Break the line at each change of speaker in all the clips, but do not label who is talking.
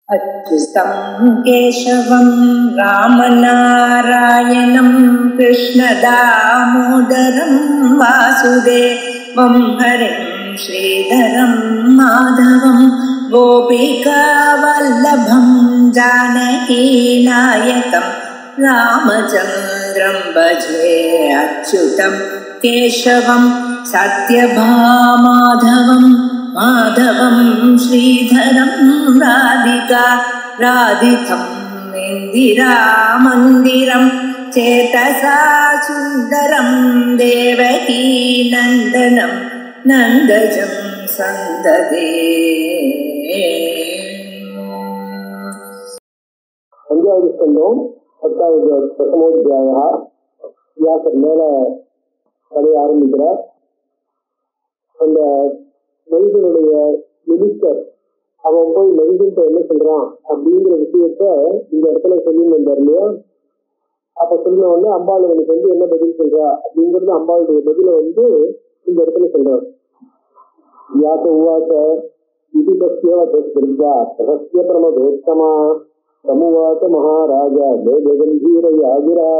अच्युतं केशवं रामनारायणं कृष्णदामोदरं वासुदेवं हरिं श्रीधरं माधवं गोपिकावल्लभं जानकीनायकं रामचन्द्रं भजे। अच्युतं केशवं सत्यभामाधवं माधवं श्रीधरं राधिका राधितं इन्दिरामन्दिरं चेतसा सुन्दरं देवकी नन्दनं नन्दजं सन्ददे।
அஞ்சாவது ஸ்கந்தம் 10வது தசமோத்தியாய. வியாசர் மேல கதைய ஆரம்பிக்கிறார். அந்த மனிதனுடைய மினிஸ்டர் அவன் போய் மனிதன்ட்ட என்ன சொல்றான் அப்படிங்கிற விஷயத்த இந்த இடத்துல சொல்லி வந்தார் இல்லையா? அப்ப சொன்ன உடனே அம்பாளுக்கு என்ன பதில் சொல்றா அப்படிங்கிறது அம்பாளுடைய பதில இந்த இடத்துல சொல்றார். வியாச உவாச இது பஸ்யவதா ரகசிய பிரமதோத்தமா சமுவாச மகாராஜா மேகம்பீரயாகிரா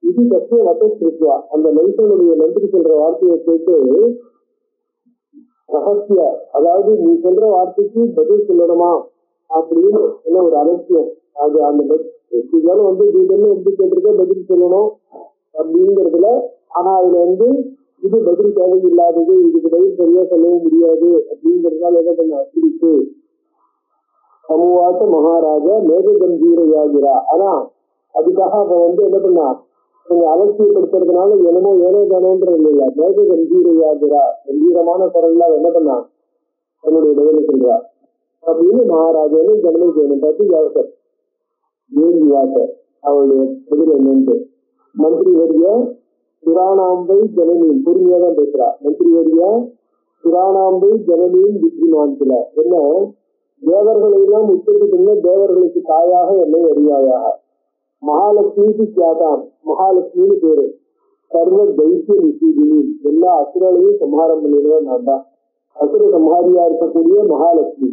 இது பஸ்ய வதா. அந்த மனுஷனுடைய மந்திரி சொல்ற வார்த்தையை கேட்டு ரகசிய, அதாவது நீ சொல்ற வார்த்தைக்கு பதில் சொல்லணுமா அப்படின்னு என்ன ஒரு அலட்சியம். அது அந்த இதுன்னு எப்படி கேட்டிருக்க பதில் சொல்லணும் அப்படிங்கிறதுல. ஆனா அதுல இது பதில் தேவையில்லாதது, இதுக்கு பதில் சரியா சொல்லவும் முடியாது அப்படிங்கிறதுனால என்ன பண்ண பிடிச்சு சமுவாச மகாராஜா மேக கம்பீரையாகிறா. ஆனா அதுக்காக அவ என்ன பண்ணா கொஞ்சம் அலட்சியப்படுத்துறதுனால என்னமோ ஏனோ தானோன்றது இல்லையா, மேக கம்பீரையாகிறா கம்பீரமான குரல்ல என்ன பண்ணா தன்னுடைய பதில சொல்றா அப்படின்னு மகாராஜான்னு ஜனமேஜயனை பார்த்து வியாசர் ஏன் வியாசர் அவளுடைய பதில் என்னன்னு. மந்திரி வரிய புராணாம்பை ஜனனியும் பொறுமையா தான் பேசுறா. மந்திரி வரிய புராணாம்பை ஜனனியும் வித்ரிமான்ல என்ன தேவர்களை எல்லாம் உற்பத்தி பண்ண தேவர்களுக்கு தாயாக என்னை அறிவாயாக. மகாலட்சுமிக்கு தியாகாம், மகாலட்சுமின்னு பேரு. சர்வ தைத்திய நிசீதினி, எல்லா அசுரலையும் சம்ஹாரம் பண்ணிடுவேன் நான் தான். அசுர சம்ஹாரியா இருக்கக்கூடிய மகாலட்சுமி.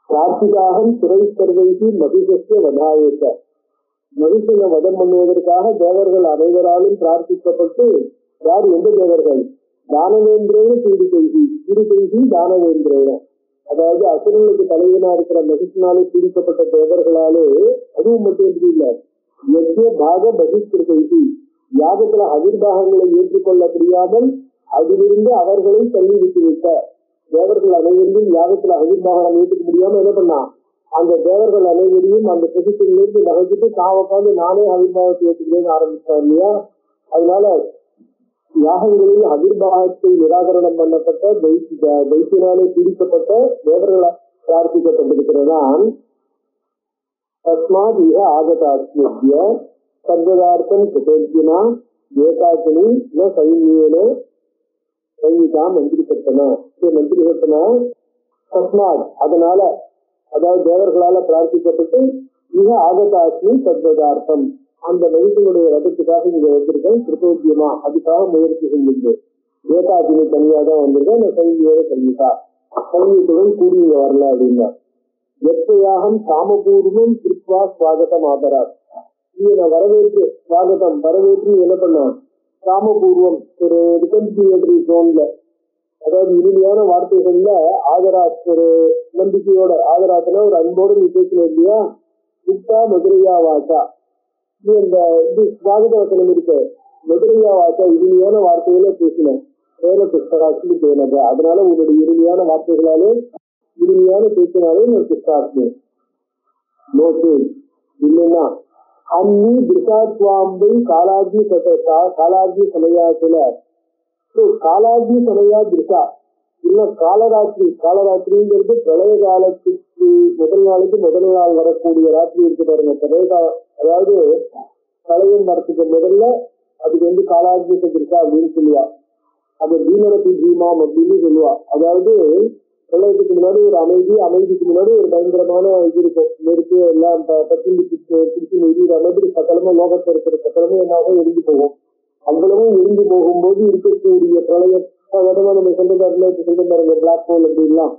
பிரார்த்திகாகம் துறை சர்வைக்கு மகிஷஸ்ய வதாயேச, மகிஷனை வதம் பண்ணுவதற்காக தேவர்கள் அனைவராலும் பிரார்த்திக்கப்பட்டு, யார் எந்த தேவர்கள்? தானவேந்திரேன பீடிகைகி தானவேந்திரேன, அதாவது அசுரனுக்கு தலைவனா இருக்கிற மகிஷனாலே பீடிக்கப்பட்ட தேவர்களாலே. அதுவும் மட்டும் இல்ல, யஜ்ய பாக பகிஷ்கிருதி, யாகத்துல அவிர்வாகங்களை ஏற்றுக்கொள்ள முடியாமல் அதிலிருந்து அவர்களை தள்ளி விட்டு விட்ட தேவர்கள் அனைவரையும் யாகத்துல அவிர்வாகம் ஏற்றுக்க முடியாம என்ன பண்ணா அந்த தேவர்கள் அனைவரையும் அந்த பொசிஷன்லேருந்து நகைச்சிட்டு தான் உட்காந்து நானே அவிர்வாகத்தை ஏற்றுக்கிறேன்னு ஆரம்பிச்சார் இல்லையா? அதனால யாகங்களில் அவிர்வாகத்தை நிராகரணம் பண்ணப்பட்ட தைத்தியனாலே பீடிக்கப்பட்ட தேவர்கள பிரார்த்திக்கப்பட்டிருக்கிறதான். தஸ்மாத் இக ஆகதாத்மிய சர்வதார்த்தம் கிருதோஜினா ஏகாக்கினி ந சைன்யேன சைனிகா மந்திரி கட்டண மந்திரி கட்டண. தஸ்மாத் அதனால, அதாவது தேவர்களால பிரார்த்திக்கப்பட்டு மிக ஆகதாத்மி சர்வதார்த்தம் அந்த மனிதனுடைய ரதத்துக்காக இங்க வந்திருக்கேன். கிருதோஜியமா அதுக்காக முயற்சி செஞ்சிருந்தேன். ஏகாக்கினி தனியா தான் வந்திருக்கேன். நான் சைன்யேன சைனிகா சைன்யத்துடன் கூடி இங்க வரல அப்படின்னா. எத்தையாகம் காமபூர்வம் கிருத்வா ஸ்வாகதம் ஆதரார், நான் வரவேற்று ஸ்வாகதம் வரவேற்று என்ன பண்ண காமபூர்வம் ஒரு ரிகன்சிலியேட்டரி ஜோன்ல, அதாவது இனிமையான வார்த்தைகள்ல ஆதராத் ஒரு நம்பிக்கையோட, ஆதராத்துல ஒரு அன்போடு நீ பேசணும் இல்லையா? முக்தா மதுரையா வாசா, நீ அந்த இது ஸ்வாகத வசனம் இருக்கு, மதுரையா வாசா இனிமையான வார்த்தைகள பேசின வேற புஸ்தகாட்சி பேனது. அதனால உன்னுடைய இனிமையான வார்த்தைகளாலே இனிமையான பேசினாலே நான் புஸ்தாத்மே நோட்டு இல்லைன்னா அன்னி திருஷாத்வாம்பை காலாஜி காலாஜி சமயாத்துல காலாஜி சமயா திருஷா இல்ல காலராத்திரி. காலராத்திரிங்கிறது பிரளய காலத்துக்கு முதல் நாள் வரக்கூடிய ராத்திரி இருக்கு பாருங்க. பிரளய காலம், அதாவது பிரளயம் வரத்துக்கு முதல்ல அதுக்கு காலாஜி திருஷா அப்படின்னு சொல்லுவா. அது பீமரத்தி பீமாம் அப்படின்னு சொல்லுவா. அதாவது பிரளயத்துக்கு முன்னாடி ஒரு அமைதிக்கு முன்னாடி ஒரு பயங்கரமான இது இருக்கும், நெருப்பு எல்லாம் பத்தி பிடிச்சி எரியுற மாதிரி சக்கலமா லோகத்தில் இருக்கிற சக்கலமும் என்னாக எரிஞ்சு போகும். அவ்வளவும் எரிஞ்சு போகும்போது இருக்கக்கூடிய பிரளயம் நம்ம சொல்ற பாருங்க, பிளாக் ஹோல் அப்படின்லாம்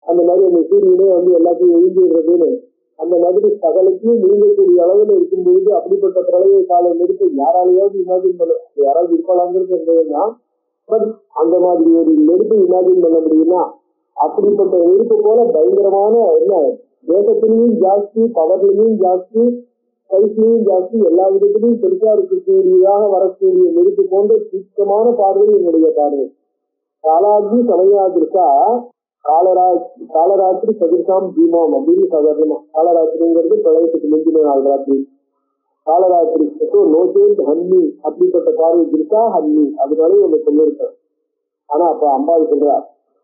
அந்த மாதிரி அந்த சூரியனே வந்து எல்லாத்தையும் எழுந்திடுறதுன்னு அந்த மாதிரி சகலத்தையும் நீங்கக்கூடிய அளவுல இருக்கும் பொழுது அப்படிப்பட்ட பிரளய கால நெருப்பை யாராலையாவது இமேஜின் பண்ண யாராவது இருக்கலாங்கிறது இருந்ததுன்னா பட் அந்த மாதிரி ஒரு நெருப்பை இமேஜின் பண்ண முடியும்னா அப்படிப்பட்ட நெருப்பு போல பயங்கரமான என்ன வேகத்திலையும் ஜாஸ்தி, பவர்லையும் ஜாஸ்தி, சைஸ்லையும் ஜாஸ்தி, எல்லா விதத்திலையும் பெருசா இருக்கக்கூடியதாக வரக்கூடிய நெருப்பு போன்ற தீர்க்கமான பார்வை என்னுடைய பார்வை. காலாஜி சமயாதிருக்கா காலராத்திரி சதுர்சாம் தீமாம் அப்படின்னு சாதாரணமா காலராத்திரிங்கிறது பிரளயத்துக்கு முந்தின நாள் ராத்திரி. காலராத்திரி நோச்சேன் ஹன்னி அப்படிப்பட்ட பார்வை இருக்கா ஹன்னி அதனாலே ஒண்ணு சொல்லியிருக்கேன். ஆனா அப்ப அம்பாள் சொல்றா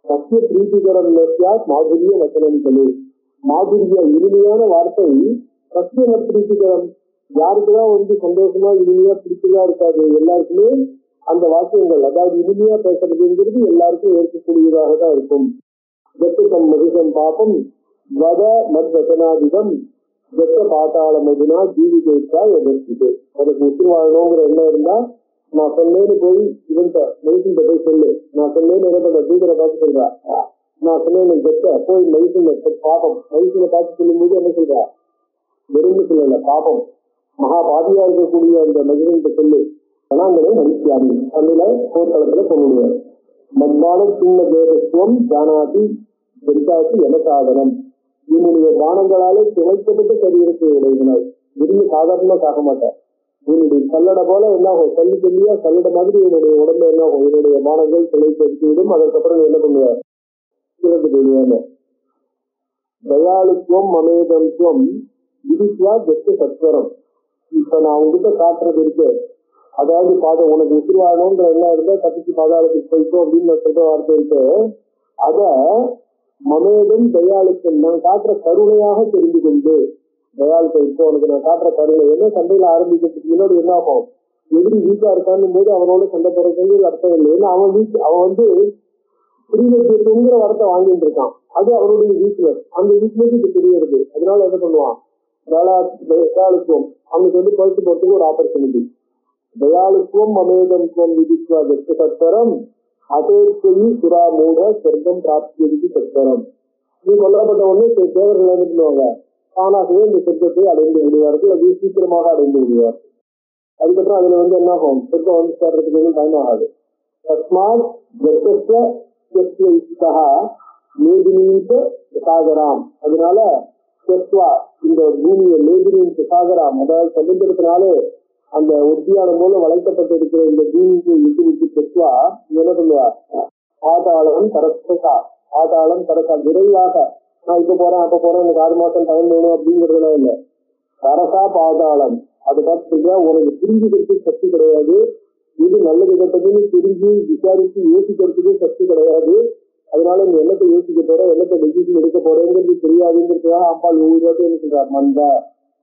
சத்திய பிரீத்திகரம் மாதுரிய வசனம் சொல்லு. மாதுரிய இனிமையான வார்த்தை சத்திய பிரீத்திகரம் யாருக்குதான் வந்து சந்தோஷமா இனிமையா பிடிச்சதா இருக்காது. எல்லாருக்குமே அந்த வாக்கியங்கள் அதாவது இனிமையா பேசுறதுங்கிறது எல்லாருக்கும் ஏற்கக்கூடியதாக தான் இருக்கும். ஜெத்தம் மகிஷம் பாப்பம் வத மத்வசனாதிகம் ஜெத்த பாத்தாள மதுனா ஜீவிதா எதிர்த்து எனக்கு உயிர் வாழணுங்கிற எண்ணம் இருந்தா நான் சொன்னேன்னு போய் இவன்ட்ட மைசின் போய் சொல்லு. நான் சொன்னேன்னு என்ன தூதரை பார்த்து சொல்றா. நான் சொன்னேன் ஜெத்த போய் மைசின் பாப்பம் மைசினை பார்த்து சொல்லும் போது என்ன சொல்றா வெறும் சொல்லல பாப்பம் மகா பாதியா இருக்கக்கூடிய அந்த மகிழ்ந்த சொல்லு கணாங்களே மனுஷியாமி தமிழ போர்க்களத்துல சொல்லுவார். மத்மான சின்ன தேவத்துவம் ஜானாதி வெண்டாசி எமசாதனம் என்னுடைய பானங்களாலே துளைக்கப்பட்ட சரீரத்தை உடையினார். விரும்பி சாதாரணமா ஆக மாட்டார். என்னுடைய கல்லடை போல என்ன ஆகும் கல்லு சொல்லியா கல்லடை மாதிரி என்னுடைய உடம்புல என்ன ஆகும் என்னுடைய பானங்கள் துளைப்படுத்திவிடும். அதற்கப்புறம் என்ன பண்ணுவார் சிறந்து போடுவாங்க. தயாளுத்துவம் மமேதத்துவம் விதித்வா ஜெத்து சத்வரம். இப்ப நான் உங்ககிட்ட காட்டுறது இருக்கு அதாவது பாதம் உனக்கு உத்திரவாகணும்ன்ற எல்லாம் இருந்தா தப்பிச்சு பாதாளத்துக்கு போயிட்டோம் அப்படின்னு நான் சொல்ற வார்த்தை இருக்கு. அத மமேதம் தயாளுத்தம் நான் காட்டுற கருணையாக தெரிந்து கொண்டு தயாளுத்தம் இப்போ உனக்கு நான் காட்டுற கருணை என்ன சண்டையில ஆரம்பிக்கிறதுக்கு முன்னாடி என்ன ஆகும் எதிரி வீக்கா இருக்கான்னு போது அவனோட சண்டை போடுறது அர்த்தம் இல்லை. ஏன்னா அவன் வந்து ஸ்ரீலட்சியத்துங்கிற வார்த்தை வாங்கிட்டு இருக்கான். அது அவனுடைய வீக்னஸ். அந்த வீக்னஸ் இது தெரியுது. அதனால என்ன பண்ணுவான் தயாளுத்துவம் அவனுக்கு வந்து பயிற்சி போறதுக்கு ஒரு ஆப்பர்ச்சுனிட்டி. தயாளுத்துவம் மமேதத்துவம் விதித்வா ஜெத்து சத்வரம் அதேற்கி சுரா மூட சொர்க்கம் பிராப்திக்கு சத்வரம். நீ கொல்லப்பட்ட உடனே தேவர்கள் என்ன பண்ணுவாங்க தானாகவே இந்த சொர்க்கத்தை அடைந்து விடுவார்கள். அது சீக்கிரமாக அடைந்து விடுவார்கள். அதுக்கப்புறம் அதுல வந்து என்ன ஆகும் சொர்க்கம் வந்து சேர்றதுக்கு வந்து டைம் ஆகாது. தஸ்மாத் மேதினீந்த சாகராம். அதனால இந்த பூமியை மேதினீந்த சாகராம் அதாவது சமுத்திரத்தினாலே அந்த உத்தியானம் போல வளைக்கப்பட்டிருக்கிற இந்த பூமியை விட்டு விட்டு பெற்றுவா என்ன பண்ணுவா பாதாளம் தரசா பாதாளம் தரசா விரைவாக நான் இப்ப போறேன் அப்ப போறேன் எனக்கு 6 மாசம் டைம் வேணும் அப்படிங்கிறதுலாம் இல்லை. தரசா பாதாளம் அதை பார்த்துட்டா உனக்கு புரிஞ்சுக்கிறதுக்கு சக்தி கிடையாது. இது நல்லது கெட்டதுன்னு தெரிஞ்சு விசாரிச்சு யோசிக்கிறதுக்கு சக்தி கிடையாது. அதனால நீ என்னத்தை யோசிக்க போற என்னத்தை டெசிஷன் எடுக்க போறேங்கிறது தெரியாதுங்கிறதுக்காக அம்பாள் ஒவ்வொரு வாட்டி என்ன சொல்றார் மந்தா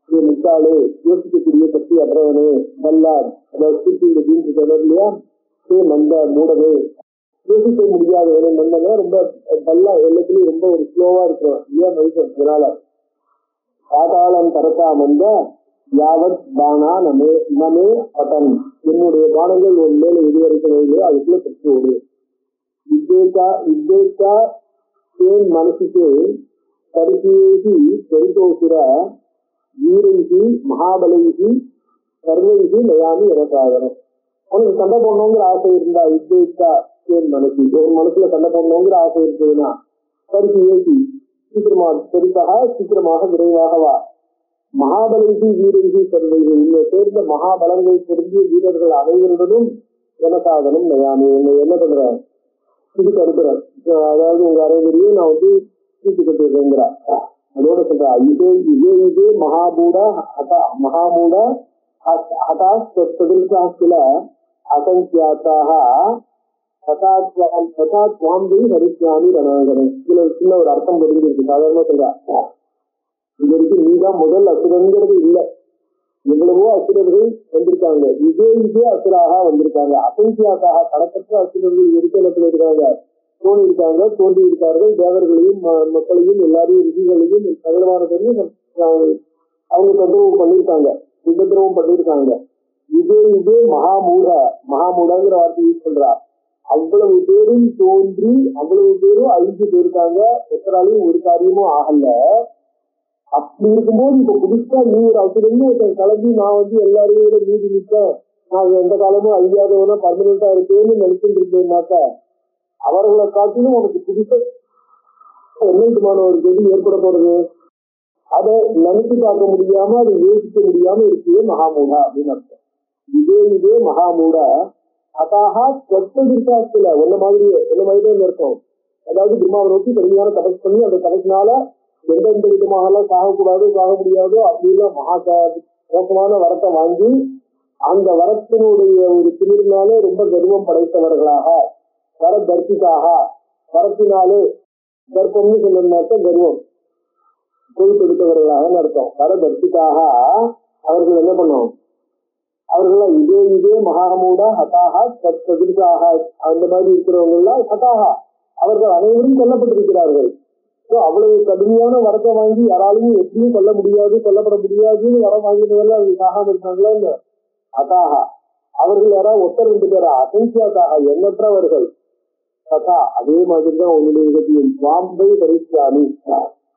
நீ முட்டாளு யோசிக்கக்கூடிய சக்தி அப்புறவனே பல்லார் அதாவது ஸ்பீக்கிங் அப்படின்னு சொல்றாரு இல்லையா மந்தா மூடவே யோசிக்க முடியாதவனே மந்தனா ரொம்ப பல்லா எல்லாத்துலயும் ரொம்ப ஒரு ஸ்லோவா இருக்கிறோம் இல்லையா மனுஷன். அதனால பாதாளம் தரத்தா மந்த யாவத் பானா நமே பட்டன் என்னுடைய பானங்கள் ஒரு மேல இதுவரைக்கும் அதுக்குள்ள பெற்று ஓடு. வித்யேகா தேன் மனசுக்கு கருத்தியேகி பெருதோசுர வீரைகி மகாபலைகி சர்வைகி நயாமி எனக்காகணும். உனக்கு சண்டை போடணுங்கிற ஆசை இருந்தா வித்யேகா தேன் மனசு ஒரு மனசுல சண்டை போடணுங்கிற ஆசை இருக்குதுன்னா கருத்தியேகி சீக்கிரமாக விரைவாக வா. மகாபலைகி வீரகி சர்வைகி உன்னை சேர்ந்த மகாபலங்கள் தெரிஞ்ச வீரர்கள் அனைவருடனும் எனக்காகணும் நயாமி என்னை என்ன பண்றேன் இதுக்கு அனுப்புறேன். அதாவது உங்க அனைவரையும் நான் வந்து தீட்டு கட்டுறேங்கிறா. அதோட சொல்றா இதே மகாமூட ஹதாஸ்ல அசங்கியாத்தாக ஹதாத்வாம்பி ஹரித்யாமி ரணாங்கரம். இதுல சின்ன ஒரு அர்த்தம் புரிஞ்சிருக்கு. சாதாரணமா சொல்றா இது வரைக்கும் நீதான் முதல் அசுரங்கிறது இல்லை. எவ்வளவோ அசுரர்கள் வந்திருக்காங்க. இதே அசுராக வந்திருக்காங்க. அசங்கியாக்காக கணக்கற்ற அசுரர்கள் எரிக்கலத்தில் இருக்காங்க தோன்றி இருக்கார்கள். தேவர்களையும் மக்களையும் எல்லாரையும் ரிஷிகளையும் சகலவானத்தையும் அவங்க தொந்தரவு பண்ணியிருக்காங்க உபதிரவம் பண்ணியிருக்காங்க. இதே மகாமூடங்கிற வார்த்தை யூஸ் பண்றா. அவ்வளவு பேரும் தோன்றி அவ்வளவு பேரும் அழிஞ்சு போயிருக்காங்க, ஒருத்தராலையும் ஒரு காரியமும் ஆகல. அப்படி இருக்கும்போது இப்ப புதுசா நீ ஒரு அசுரன்னு ஒருத்தன் கிளம்பி நான் எல்லாரையும் விட மீதி நிற்பேன், நான் எந்த காலமும் அழியாதவனா பர்மனண்டா இருக்கேன்னு நினைச்சுட்டு இருந்தேன்னாக்கா அவர்களை காட்டிலும் உனக்கு புதுசா என்ன விதமான ஒரு கெதி ஏற்பட போறது? அதை நினைச்சு பார்க்க முடியாம அதை யோசிக்க முடியாம இருக்கே மகாமூடா அப்படின்னு அர்த்தம். இதே மகாமூடா அதாக சொற்பதிர்காத்துல என்ன மாதிரியே இருக்கும். அதாவது பிரம்மாவை நோக்கி கடுமையான தபஸ் பண்ணி அந்த தபஸ்னால எந்தெந்த விதமாக எல்லாம் சாகக்கூடாதோ சாக முடியாதோ அப்படிலாம் மோசமான வரத்தை வாங்கி அந்த வரத்தினுடைய ஒரு திமிரினாலே ரொம்ப கர்வம் படைத்தவர்களாக வர தர்ப்பிக்காக வரத்தினாலே கர்ப்பம்னு சொல்லணும்னாக்க கர்வம் பொய்ப்பெடுத்தவர்களாக அர்த்தம். வர தர்ப்பிக்காக அவர்கள் என்ன பண்ணும், அவர்கள் இதே மகாமூடா ஹதாக சத்பதிர்காக அந்த மாதிரி இருக்கிறவங்க எல்லாம் ஹதாக அவர்கள் அனைவரும் கொல்லப்பட்டிருக்கிறார்கள். அவ்வளவு கடுமையான வரத்தை வாங்கி யாராலையும் எப்படியும் கொல்ல முடியாது கொல்லப்பட முடியாதுன்னு வரம் வாங்கினதெல்லாம் அவங்க சாகாம இருக்காங்களா இல்ல? அதாக அவர்கள் யாராவது ஒருத்தர் 2 பேரா அசங்கியாக்காக எண்ணற்றவர்கள். கதா அதே மாதிரிதான் உன்னுடைய விதத்தையும் சுவாம்பை பரிசுவாமி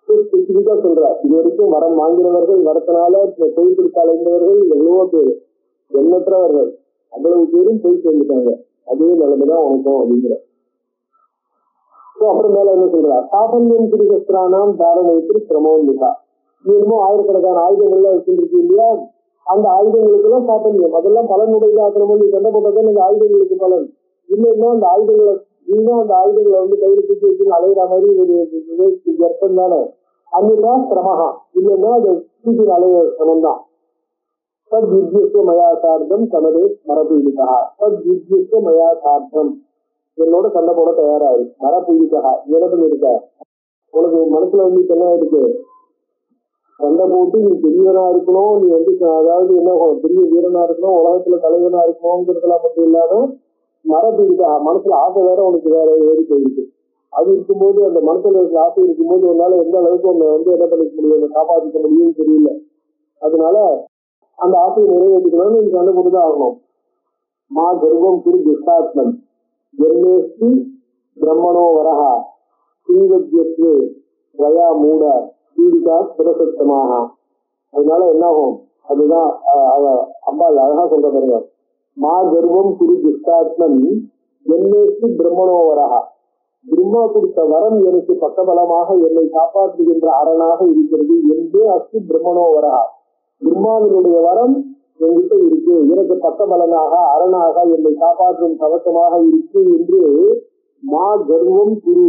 ஸ்பெசிபிக்கா சொல்ற. இது வரைக்கும் வரம் வாங்கினவர்கள் வரத்தினால பொய்ப்பிடித்து அலைந்தவர்கள் எவ்வளவோ பேரு, எண்ணற்றவர்கள், அவ்வளவு பேரும் போய் சேர்ந்துட்டாங்க. அதே நிலைமைதான் உனக்கும் அப்படிங்கிற. அப்புறம் மேல என்ன சொல்றா, சாபல்யம் திருசஸ்திரானாம் தாரணைக்கு கிரமோன்மிகா. இன்னும் ஆயிரக்கணக்கான ஆயுதங்கள்லாம் வச்சுருக்கு இல்லையா, அந்த ஆயுதங்களுக்கு எல்லாம் சாபல்யம், அதெல்லாம் பலனுடைய ஆக்கிரமம். நீ சண்டை போட்டதான் அந்த ஆயுதங்களுக்கு பலன் இல்லைன்னா அந்த ஆயுதங்களை இன்னும் அந்த ஆயுதங்களை கையில தூக்கி வச்சு அலையிற மாதிரி ஒரு அர்த்தம் தானே. அன்னிதா கிரமஹா இல்லைன்னா அது தூக்கி அலைய சமம் தான். தத்யுத்திய மயாசார்த்தம் சமதே மரபீடிகா. தத்யுத்திய மயாசார்த்தம் என்னோட சண்டை போட தயாராரு. மரபீடிகா என்ன பண்ணிருக்க, உனக்கு மனசுல என்ன இருக்கு, சண்டை போட்டு நீ பெரியவனா இருக்கணும், நீ அதாவது என்ன பெரிய வீரனா இருக்கணும், உலகத்துல தலைவனா இருக்கணும்ங்கிறதுலாம் மட்டும் இல்லாம மரபீடிகா மனசுல ஆசை வேற உனக்கு வேற ஏறி போயிருக்கு. அது இருக்கும்போது அந்த மனசுல இருக்க ஆசை இருக்கும்போது உன்னால எந்த அளவுக்கு உன்னை என்ன பண்ணிக்க முடியும், காப்பாற்றிக்க முடியும்னு தெரியல. அதனால அந்த ஆசையை நிறைவேற்றிக்கணும்னு நீ சண்டை போட்டுதான் ஆகணும். மா கர்வம் குரு துஷ்டாத்மன் ஜென்மேஸ்தி பிரம்மணோ வரஹா ஸ்ரீவத்யத்வே வயா மூட பீடிகா சுரசத்தமாக. அதனால என்ன ஆகும், அதுதான் அம்பாள் அழகா சொல்ற பாருங்க. மா கர்வம் குரு துஷ்டாத்மன் ஜென்மேஸ்தி பிரம்மணோ வரஹா. பிரம்மா கொடுத்த வரம் எனக்கு பக்கபலமாக என்னை காப்பாற்றுகின்ற அரணாக இருக்கிறது என்று அஸ்தி பிரம்மணோ வரஹா. பிரம்மாவினுடைய வரம் என்கிட்ட இருக்கு, எனக்கு பக்கபலனாக அரணாக என்னை காப்பாற்றும் கவசமாக இருக்கு என்று மா கர்வம் குரு,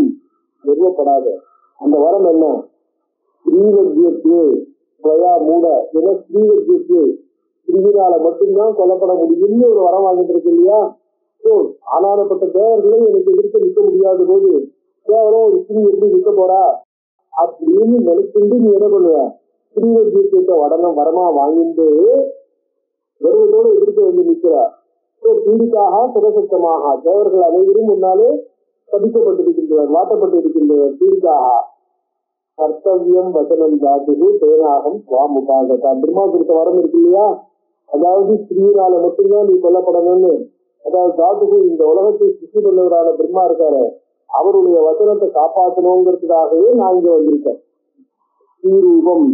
கர்வப்படாத. அந்த வரம் என்ன, ஸ்ரீவத்யத்வே ஸ்வயா மூட என ஸ்ரீவத்யத்வே ஸ்ரீவினால மட்டும்தான் கொல்லப்பட முடியும்னு ஒரு வரம் வாங்கிட்டு இருக்கு இல்லையா. ஆனானப்பட்ட தேவர்களை எனக்கு எதிர்த்து நிற்க முடியாத போது கேவலம் ஒரு ஸ்ரீ எப்படி நிற்க போறா அப்படின்னு நினைச்சுட்டு நீ என்ன பண்ணுவ, ஸ்ரீவத்யத்தை வரமா வாங்கிட்டு கர்வத்தோடு எதிர்த்து நிற்கிறார். பீடிக்காக சுரசத்தமாக தேவர்கள் அனைவரும் முன்னாலே பதிக்கப்பட்டிருக்கின்றனர், வாட்டப்பட்டிருக்கின்றனர். பீடிக்காக கர்த்தவியம் வசனம் தாத்து தேனாகம் சுவாமுகாகதா. பிரம்மா கொடுத்த வரம் இருக்கு இல்லையா, அதாவது ஸ்ரீனால மட்டும்தான் நீ கொல்லப்படணும்னு. அதாவது தாத்துக்கு இந்த உலகத்தை சிருஷ்டி பண்ணவரான பிரம்மா இருக்காரு, அவருடைய வசனத்தை காப்பாற்றணுங்கிறதுக்காகவே நான் இங்க வந்திருக்கேன். ஸ்ரீரூபம்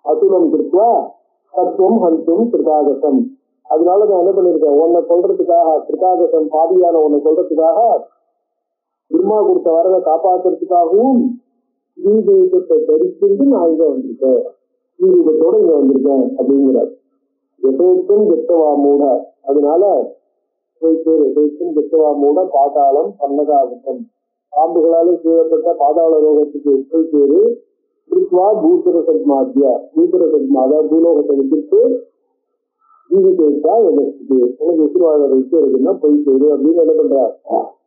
அதுலம் கிருத்வா தத்துவம் ஹந்தும் கிருதாகசம். அதனால நான் என்ன பண்ணிருக்கேன், உன்னை சொல்றதுக்காக கிருதாகசம் பாதியான உன்னை சொல்றதுக்காக பிரம்மா கொடுத்த வரதை காப்பாற்றுறதுக்காகவும் ஸ்ரீதேசத்தை தரிச்சுட்டு நான் இங்க வந்திருக்கேன், ஸ்ரீரூபத்தோட இங்க வந்திருக்கேன் அப்படிங்கிறார். எதேக்கும் கெட்டவா மூட. அதனால எதேக்கும் கெட்டவா மூட பாதாளம் பன்னதாகட்டம். பாம்புகளாலே செய்யப்பட்ட பாதாள ரோகத்துக்கு போய் பேரு கிருத்வா பூசர சத்மாத்தியா. பூசர சத்மா அதாவது பூலோகத்தை விட்டுட்டு ஜீவிதா எதிர்த்து உனக்கு உசுர்வாழ வச்சு இருக்குன்னா போய் சேரு அப்படின்னு என்ன பண்றார்.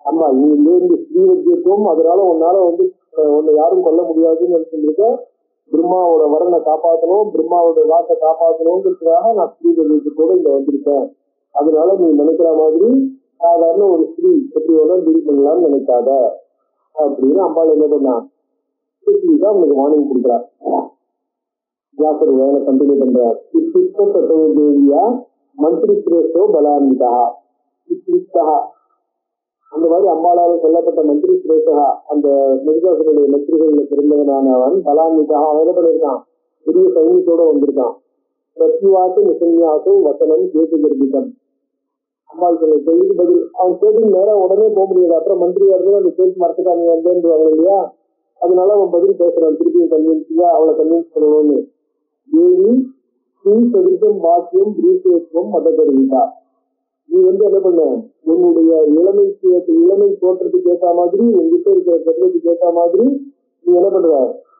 ஆமா, நீ இருந்து ஸ்ரீவத்தியத்துவம், அதனால உன்னால உன்னை யாரும் கொல்ல முடியாதுன்னு நினைச்சிருக்க. பிரம்மாவோட வரனை காப்பாற்றணும், பிரம்மாவோட வாக்கை காப்பாற்றணுங்கிறதுக்காக நான் ஸ்ரீவத்தியத்தோட இங்க வந்திருக்கேன். அதனால நீ நினைக்கிற மாதிரி சாதாரண ஒரு ஸ்ரீ எப்படி வேணாலும் டீல் பண்ணலாம்னு நினைக்காத அப்படின்னு அம்பாள் என்ன பண்ணா தான் உங்களுக்கு வார்னிங் கொடுக்குறார். வியாசர் வேலை கண்டினியூ பண்றார். தேவியா மந்திரி சிரேஷ்டோ பலான்விதா. அந்த மாதிரி அம்பாளால சொல்லப்பட்ட மந்திரி சுரேஷகா அந்த மதிகாசனுடைய மந்திரிகள்ல பிறந்தவனான அவன் பலான்விதா அவன் என்ன பண்ணியிருக்கான், பெரிய சைன்யத்தோட வந்திருக்கான். பிரத்யுவாசு நிசன்யாசு வசனம் கேட்டு கர்ப்பிதம். அம்பாள் சொல்ல கேள்விக்கு பதில் அவன் கேட்டுக்கு நேரம் உடனே போக முடியாது. அப்புறம் மந்திரியா இருந்து அந்த கேட்டு மறந்துட்டாங்க வந்துருவாங்க இல்லையா, அதனால அவன் பதில் பேசுறான். திருப்பியும் கன்வின்ஸா அவளை கன்வின்ஸ் பண்ணணும்னு. தேவி ஸ்ரீ சதுர்த்தம் வாக்கியம் பிரீசேத்வம் மதகருவிதா. நீ என்ன பண்ண, உன்னுடைய இளமை தோற்றத்துக்கு ஏற்ற மாதிரி உங்ககிட்ட இருக்கிற பெண்ணுக்கு ஏற்ற மாதிரி நீ என்ன பண்ற,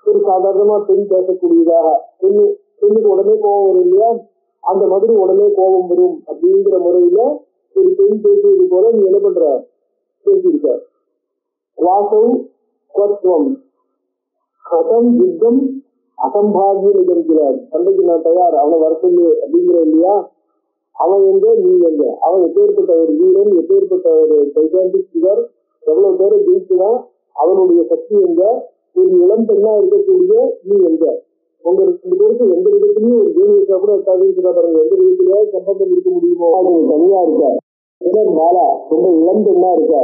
ஒரு சாதாரணமா பெண் பேசக்கூடியதாக பெண்ணுக்கு உடனே கோபம் வரும் இல்லையா, அந்த மாதிரி உடனே கோபம் வரும் அப்படிங்கிற முறையில ஒரு பெண் பேசுவது போல நீ என்ன பண்ற பேசியிருக்க. வாசம் கோத்வம் கதம் யுத்தம் அசம்பாவிய நிகழ்கிறார். சண்டைக்கு நான் தயார், அவனை வரப்பள்ளு அப்படிங்கிற இல்லையா, அவன் எங்க நீ எங்க, அவன் எப்பேற்பட்ட ஒரு வீரன், எப்பேற்பட்ட ஒரு டைட்டாண்டிக் ஃபிகர், எவ்வளவு பேரை ஜெயிச்சுதான், அவனுடைய சக்தி எங்க, ஒரு இளம் பெண்ணா இருக்கக்கூடிய நீ எங்க, உங்க 2 பேருக்கு எந்த விதத்திலயும் ஒரு ஜெயில் வச்சா கூட இருக்காதுன்னு பாருங்க, எந்த விதத்திலேயே சம்பந்தம் இருக்க முடியுமோ, அவங்க தனியா இருக்க மாலா ரொம்ப இளம் பெண்ணா இருக்க,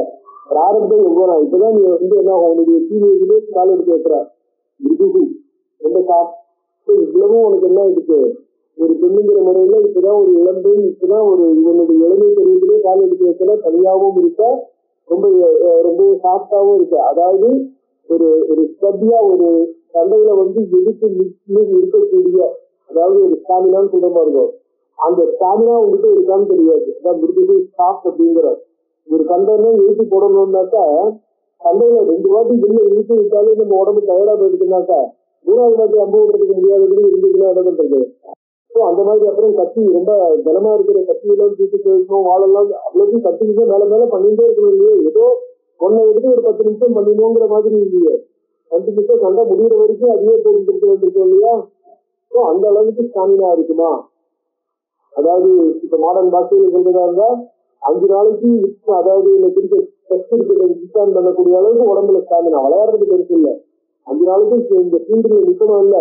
பிராரப்தம் எவ்வளோ இப்பதான் நீ என்ன அவனுடைய டீனேஜ்லயே கால் எடுத்து வைக்கிற ரொம்ப இவ்வளவும் உனக்கு என்ன இருக்கு, ஒரு பெண்ணுங்கிற முறையில இப்பதான் ஒரு இளம்பெண், இப்பதான் ஒரு இவனுடைய இளமை பருவத்திலே கால் எடுத்து வைக்கிற, தனியாகவும் இருக்க, ரொம்ப ரொம்ப சாஃப்டாவும் இருக்க. அதாவது ஒரு ஸ்டபியா ஒரு சண்டையில எதிர்த்து இருக்கக்கூடிய, அதாவது ஒரு ஸ்டாமினான்னு சொல்ற இருக்கும், அந்த ஸ்டாமினா உங்ககிட்ட இருக்கான்னு தெரியாது. அதான் மிருது சாஃப்ட் அப்படிங்கிற ஒரு கண்டனை எழுத்து போடணும்னாக்கா, சண்டையில 2 வாட்டி வெளியே இழுத்து விட்டாலே நம்ம உடம்பு டயர்டா போயிடுச்சுனாக்கா 3வது வாட்டி அனுபவப்படுத்த முடியாதபடி இருந்துச்சுன்னா என்ன பண்றது. அந்த மாதிரி அப்புறம் கத்தி ரொம்ப பலமா இருக்கிற கத்தியெல்லாம் தூக்கி போயிடணும், வாழெல்லாம் அவ்வளவு கத்திக்கிட்டு மேல மேல பண்ணிட்டே இருக்கணும் இல்லையே, ஏதோ ஒன்னை எடுத்து ஒரு 10 நிமிஷம் பண்ணணுங்கிற மாதிரி இல்லையே, 5 நிமிஷம் சண்டை முடிகிற வரைக்கும் அதுவே போட்டு வந்திருக்கோம் இல்லையா. ஸோ அந்த அளவுக்கு ஸ்டாமினா இருக்குமா, அதாவது இப்ப மாடர்ன் பாஷையில சொல்றதா இருந்தா 5 நாளைக்கு அதாவது இந்த கிரிக்கெட் டெஸ்ட் கிரிக்கெட் பண்ணக்கூடிய அளவுக்கு உடம்புல ஸ்டாமினா, விளையாடுறது பெருசு இல்லை, 5 நாளைக்கு இந்த ஃபீல்டுல நிக்கணும் இல்ல,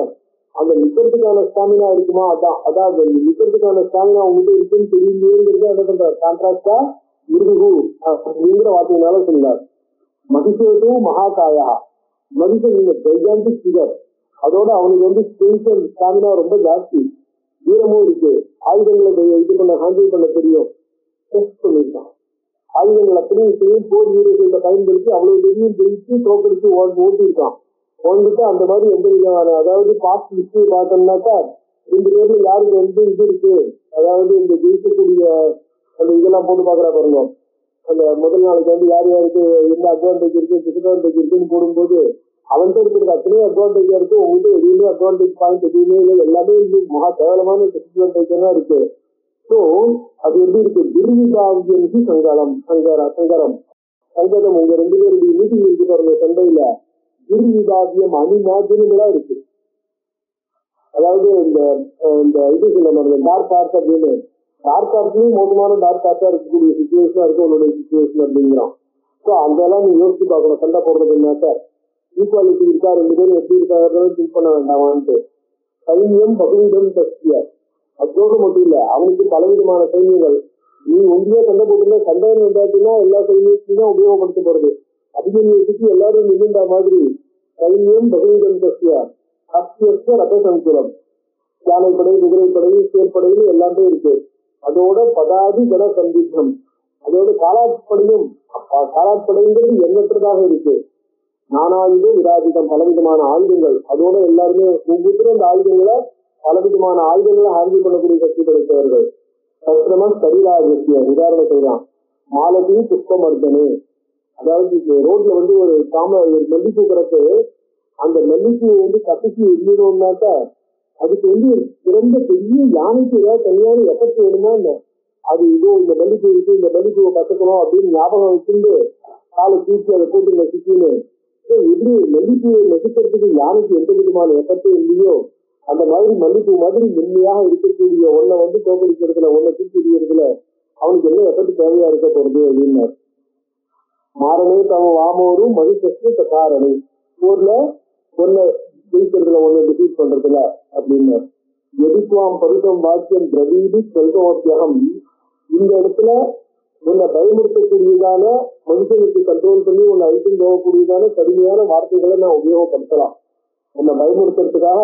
அந்த நிக்கிறதுக்கான ஸ்டாமினா இருக்குமா, அதான் அந்த நிக்கிறதுக்கான ஸ்டாமினா உங்ககிட்ட இருக்குன்னு தெரியலையேங்கிறத என்ன பண்றாரு, கான்ட்ராக்டா மிருகு அப்படிங்கிற வார்த்தையினால சொல்றார். மகிஷேது மகாகாயா, மகிஷன் இந்த டைஜாண்டிக் ஃபிகர், அதோட அவனுக்கு ஸ்டாமினா ரொம்ப ஜாஸ்தி, வீரமும் இருக்கு, ஆயுதங்களை இது பண்ண ஹேண்டில் பண்ண தெரியும், சொல்லியிருக்கான். ஆயுதங்கள் அத்தனையும் போர் வீரர்களை பயன்படுத்தி அவ்வளவு பெரிய ஜெயிச்சு தோக்கடிச்சு ஓட்டியிருக்கான். வந்துட்டு அந்த மாதிரி எந்த விதமான, அதாவது பாஸ்ட் ஹிஸ்டரி பார்த்தோம்னாக்கா 2 பேர்ல யாருக்கு இது இருக்கு, அதாவது இந்த ஜெயிக்கக்கூடிய அந்த இதெல்லாம் போட்டு பாக்குறா பாருங்க, அந்த முதல் நாளைக்கு யார் யாருக்கு என்ன அட்வான்டேஜ் இருக்கு டிஸ்அட்வான்டேஜ் இருக்குன்னு போடும்போது அவன்கிட்ட இருக்கிறது அத்தனையும் அட்வான்டேஜா இருக்கு, உங்ககிட்ட எதுவுமே அட்வான்டேஜ் பாயிண்ட் எதுவுமே இல்லை, எல்லாமே மகா கேவலமான டிஸ்அட்வான்டேஜ் தான் இருக்கு. ஸோ அது எப்படி இருக்கு, துர்விபாவியனுக்கு சங்கரம் உங்க 2 பேருடைய மீட்டிங் இருக்கு பாருங்க சண்டையில, துர்விபாவியம் அணிமாஜினா இருக்கு. அதாவது இந்த இது சொல்ல மாதிரி டார்க் ஆர்ட்ஸ் அப்படின்னு, டார்க் ஆர்ட்ஸ்லயும் மோசமான டார்க் ஆர்ட்ஸா இருக்கக்கூடிய சிச்சுவேஷனா இருக்கு உன்னுடைய சிச்சுவேஷன் அப்படிங்கிறான். ஸோ அதெல்லாம் நீ யோசிச்சு பார்க்கணும். சண்டை போடுறதுனாக்கா ஈக்குவாலிட்டி இருக்கா, 2 பேரும் எப்படி இருக்காங்க திங்க் பண்ண வேண்டாமான்ட்டு. சைன்யம் பகுதிடம் சக்தியா, அதோடு மட்டும் இல்ல, அவனுக்கு பலவிதமான சைன்யங்கள், நீ ஒன்றியா சண்டை போட்டுல சண்டைன்னு வந்தாச்சுன்னா எல்லா சைன்யத்தையும் தான் உபயோகப்படுத்தப்படுது, அபிமன்யுக்கு எல்லாரும் நின்றுண்டா மாதிரி சைன்யம் பகுதிடம் சக்தியா அத்தியஸ்த ரத சங்குலம், யானைப்படை குதிரைப்படை சேர்ப்படைன்னு எல்லாமே இருக்கு. அதோட பதாதி கன சந்தித்தம், அதோட காலாட்படைங்கிறது எண்ணற்றதாக இருக்கு. நானாயுத விராஜிதம், பலவிதமான ஆயுதங்கள், அதோட எல்லாருமே ஒவ்வொருத்தரும் அந்த ஆயுதங்களை பலவிதமான ஆயுதங்களை ஹேண்டில் பண்ணக்கூடிய சக்தி படைத்தவர்கள். சத்திரமன் சரிராஜசிய உதாரணம் சொல்றான், மாலதி புஷ்பமர்தனே, அதாவது ரோட்ல ஒரு மல்லிப்பூ கிடக்கு, அந்த மல்லிப்பூ கட்டிச்சு எரியணும்னாக்கா அதுக்கு சிறந்த பெரிய யானைக்கு ஏதாவது தனியான எஃபெக்ட் வேணுமா என்ன, அது இதோ இந்த மல்லிப்பூ இருக்கு, இந்த மல்லிப்பூவை கத்துக்கணும் அப்படின்னு ஞாபகம் வச்சுட்டு காலை தூக்கி அதை போட்டு நசிக்கணும்னு, எப்படி மல்லிப்பூவை நசிக்கிறதுக்கு யானைக்கு எந்த விதமான எஃபெக்டும் இல்லையோ, அந்த மாதிரி மல்லிப்பூ மாதிரி மென்மையாக இருக்கக்கூடிய ஒன்னை தோக்கடிக்கிறதுல ஒன்னை தூக்கி எறியறதுல அவனுக்கு என்ன எஃபெக்ட் தேவையா இருக்க போறது அப்படின்னாரு. மாறனே தவ வாமோரும் மதிப்பு காரணி, ஊர்ல ஒன்ன ஜெயிக்கிறதுல ஒன்னை டிஃபீட் பண்றதுல அப்படின்னு. எதிர்த்துவாம் பருத்தம் வாக்கியம் திரவீதி செல்வத்தியகம், இந்த இடத்துல உன்னை பயமுறுத்தக்கூடியதான மனுஷனுக்கு கண்ட்ரோல் பண்ணி உன்னை அழித்து போகக்கூடியதான கடுமையான வார்த்தைகளை நான் உபயோகப்படுத்தலாம். உன்னை பயமுறுத்துறதுக்காக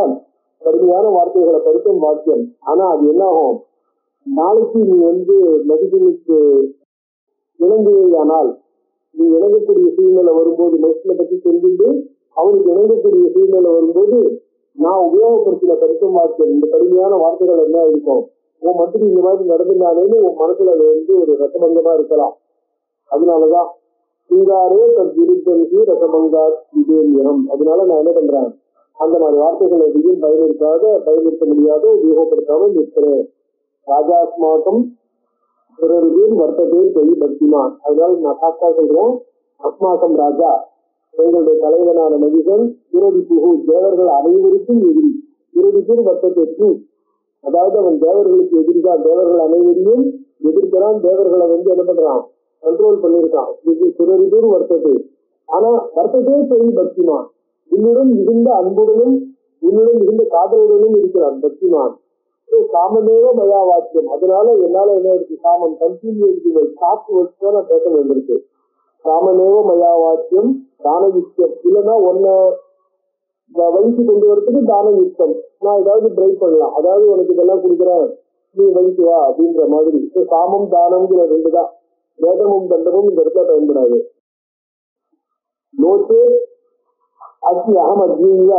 கடுமையான வார்த்தைகளை படுத்தும் வாக்கியம். ஆனா அது என்ன ஆகும், நாளைக்கு நீ மனுஷனுக்கு இணங்குவையானால், நீ இணங்கக்கூடிய சூழ்நிலை வரும்போது, மனுஷனை பத்தி தெரிஞ்சுட்டு அவனுக்கு இணங்கக்கூடிய சூழ்நிலை வரும்போது நான் உபயோகப்படுத்தின படுத்தும் வாக்கியம், இந்த கடுமையான வார்த்தைகள் என்ன இருக்கும், உன் மந்திரி இந்த மாதிரி நடந்துனாலேன்னு உன் மனசுல அது ஒரு ரசபங்கமா இருக்கலாம். அதனாலதான் சிங்காரே தன் விருத்தனுக்கு ரசபங்கார் விஜயம். அதனால நான் என்ன பண்றேன், அந்த மாதிரி வார்த்தைகள் எதையும் பயன்படுத்த முடியாத உபயோகப்படுத்தாமல் இருக்கிறேன். ராஜாஸ்மாக்கம் பிறருக்கு வர்த்ததே சொல்லி பக்திமான். அதனால நான் சாஸ்தா சொல்றேன், அஸ்மாக்கம் ராஜா, எங்களுடைய தலைவனான மனிதன் விரோதி புகு, தேவர்கள் அனைவருக்கும் எதிரி. விரோதிக்கு வர்த்தத்தை, அதாவது அவன் தேவர்களுக்கு எதிர்த்தான், தேவர்கள் அனைவரையும் எதிர்க்கிறான், தேவர்களை என்ன பண்றான், கண்ட்ரோல் பண்ணிருக்கான். பிறருக்கு வர்த்தத்தை. ஆனா வர்த்ததே சொல்லி பக்திமான், உன்னுடன் இருந்த அன்புடனும் உன்னுடன் இருந்த காதலுடனும் இருக்கிறான் பக்திமான். சாமமேவ மயா வாக்கியம். அதனால என்னால என்ன இருக்கு, சாமம் கண்டினியூ சாப்பிட்டு வச்சு நான் பேச வேண்டியிருக்கு. சாமமேவ மயா வாக்கியம் தான யுக்தம். இல்லைன்னா உன்னை வலிக்கு கொண்டு வரதுக்கு தான யுக்தம். நான் ஏதாவது ட்ரை பண்ணலாம், அதாவது உனக்கு இதெல்லாம் கொடுக்குறேன் நீ வலிக்கு வா அப்படின்ற மாதிரி. சாமம் தானம்ங்கிற ரெண்டு தான், வேதமும் தண்டமும் இந்த இடத்துல பயன்படாது. நோட்டு அத்தி அகம் அத்வீய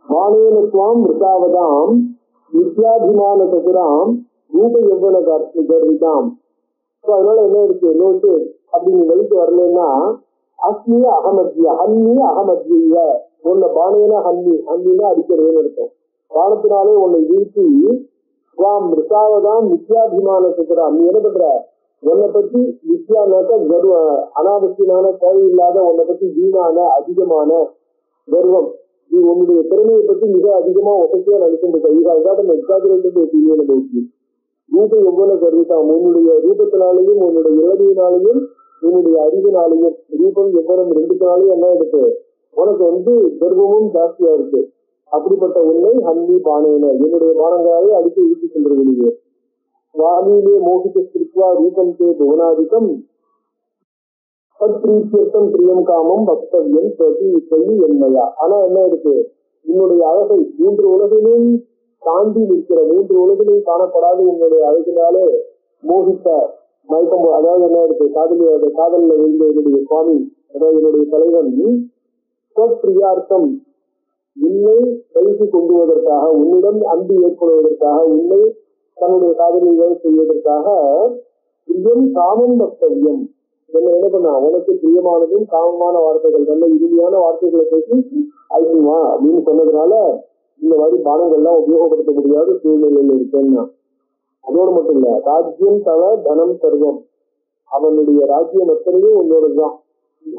மானேனத்வாம் மிருதாவதாம் வித்யாபிமான சதுராம் ரூப எவ்வள கர்விதாம். அதனால என்ன இருக்கு, நோட்டு அப்படி நீ வலிக்கு வரலன்னா அஸ்மிய அகமத்திய ஹன்னி அகமத்திய, உன்னை பானையினா ஹன்னி, ஹன்னினா அடிக்கிறதுன்னு இருக்கும். பானத்தினாலே உன்னை வீழ்த்தி வாம் மிருதாவதாம் வித்யாபிமான சதுராம். நீ என்ன பண்ற, உன்னை பத்தி வித்யானாக்க கர்வ, அனாவசியமான தேவையில்லாத உன்னை பத்தி வீணான அதிகமான கர்வம், நீ உன்னுடைய திறமையை பத்தி மிக அதிகமா ஒசையா நினைக்கின்ற ரூப எவ்வளவு கருவிதான். உன்னுடைய ரூபத்தினாலையும் உன்னுடைய இளமையினாலையும் உன்னுடைய அறிவினாலையும், ரூபம் எவ்வளவு ரெண்டுத்தினாலையும் என்ன இருக்கு, உனக்கு கர்வமும் ஜாஸ்தியா இருக்கு. அப்படிப்பட்ட உன்னை ஹன்னி பானேன, என்னுடைய பானங்களாலே அடித்து இழுத்து சென்றுவிடுது. சுவாமியிலே மோகித்த ஸ்திருத்வா ரூபம் தே புவனாதிக்கம் சத்ரீத்தியர்த்தம் பிரியம் காமம் வக்தவியம் சொல்லி என்னையா. ஆனா என்ன இருக்கு, உன்னுடைய அழகை மூன்று உலகிலும் தாண்டி நிற்கிற, மூன்று உலகிலும் காணப்படாத உன்னுடைய அழகினாலே மோகித்த மயக்கம், அதாவது என்ன இருக்கு, காதலில் விழுந்த என்னுடைய சுவாமி, அதாவது என்னுடைய தலைவன் பிரியார்த்தம், உன்னை பயிற்சி கொண்டுவதற்காக, உன்னிடம் அன்பு ஏற்படுவதற்காக, உன்னை தன்னுடைய காதலிகள் செய்வதற்காக பிரியம் காமம் வக்தவியம், என்ன பண்ணா உனக்கு பிரியமானதும் காமமான வார்த்தைகள், நல்ல இனிமையான வார்த்தைகளை பேசி அழிக்குமா அப்படின்னு சொன்னதுனால இந்த மாதிரி பானங்கள்லாம் உபயோகப்படுத்த முடியாத சூழ்நிலையில் இருக்கேன்னா. அதோடு மட்டும் இல்ல, ராஜ்யம் தவ தனம் சர்வம், அவனுடைய ராஜ்யம் அத்தனையும் உன்னோடதுதான்.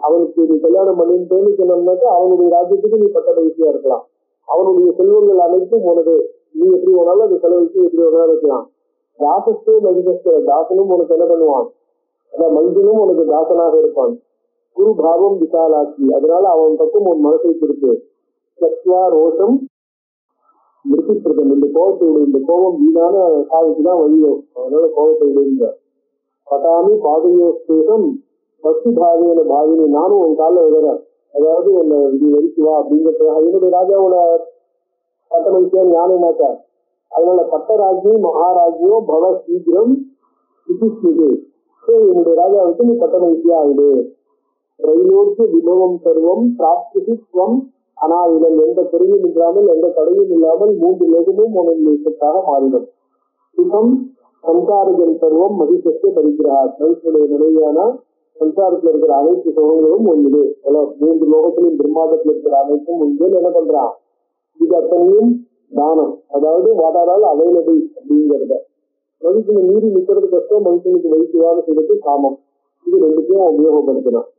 அவனுக்கு நீ கல்யாணம் பண்ணிட்டேன்னு சொன்னோம்னாக்கா அவனுடைய ராஜ்யத்துக்கு நீ பட்ட பயிற்சியா இருக்கலாம். அவனுடைய செல்வங்கள் அனைத்தும் உனது, நீ எப்படி வேணாலும் அதை செலவழிச்சு எப்படி வேணாலும் இருக்கலாம். தாசஸ்தே மகிதஸ்தே, தாசனும் உனக்கு என்ன பண்ணுவான், அதான் மனிதனும் உனக்கு தாசனாக இருப்பான். குரு பாவம் விசாலாட்சி, அதனால அவன் பக்கம் உன் மனசை கொடுத்து சத்வா ரோஷம் மிருத்திப்பிரதம், இந்த கோபத்தை விட, இந்த கோபம் வீணான சாதிக்குதான் வழியும், அதனால கோபத்தை விடுங்க. பட்டாமி பாதையோஸ்தேகம் பக்தி பாதையில பாதினி, நானும் உன் காலில் விடுறேன், அதாவது உன்னை இது வரிக்குவா அப்படிங்கிறதுக்காக. என்னுடைய ராஜாவோட பட்டமகிழ்ச்சியா ஞானமாக்கா, அதனால பட்டராஜ்யம் மகாராஜ்யம் பவ சீக்கிரம் சுதிஸ்மிகு, என்னுடைய ராஜாவுக்கு நீ பட்டமகிழ்ச்சியா ஆயிடு. ரயிலோர்க்கு விபவம் சர்வம் பிராப்திசுவம் அனாவிடம், எந்த குறையும் இல்லாமல் எந்த தடையும் இல்லாமல் மூன்று லோகமும் உனக்காக மாறிடும். சுகம் சம்சாரஜன் சர்வம் மகிழ்ச்சியை பறிக்கிறார், மகிழ்ச்சியுடைய நிலையான சம்சாரத்தில் இருக்கிற அனைத்து சுகங்களும் ஒன்றுது. மூன்று லோகத்திலும் பிரம்மாண்டத்தில் இருக்கிற அனைத்தும் ஒன்று. என்ன பண்றான், இது அத்தனையும் தானம், அதாவது வாதாடால் அவைலபிள் அப்படிங்கிறத. மனுஷனை மீறி நிற்கிறது கஷ்டம், மனுஷனுக்கு வைத்தியவான செய்யறது காமம். இது ரெண்டுத்தையும் உபயோகப்படுத்தணும்.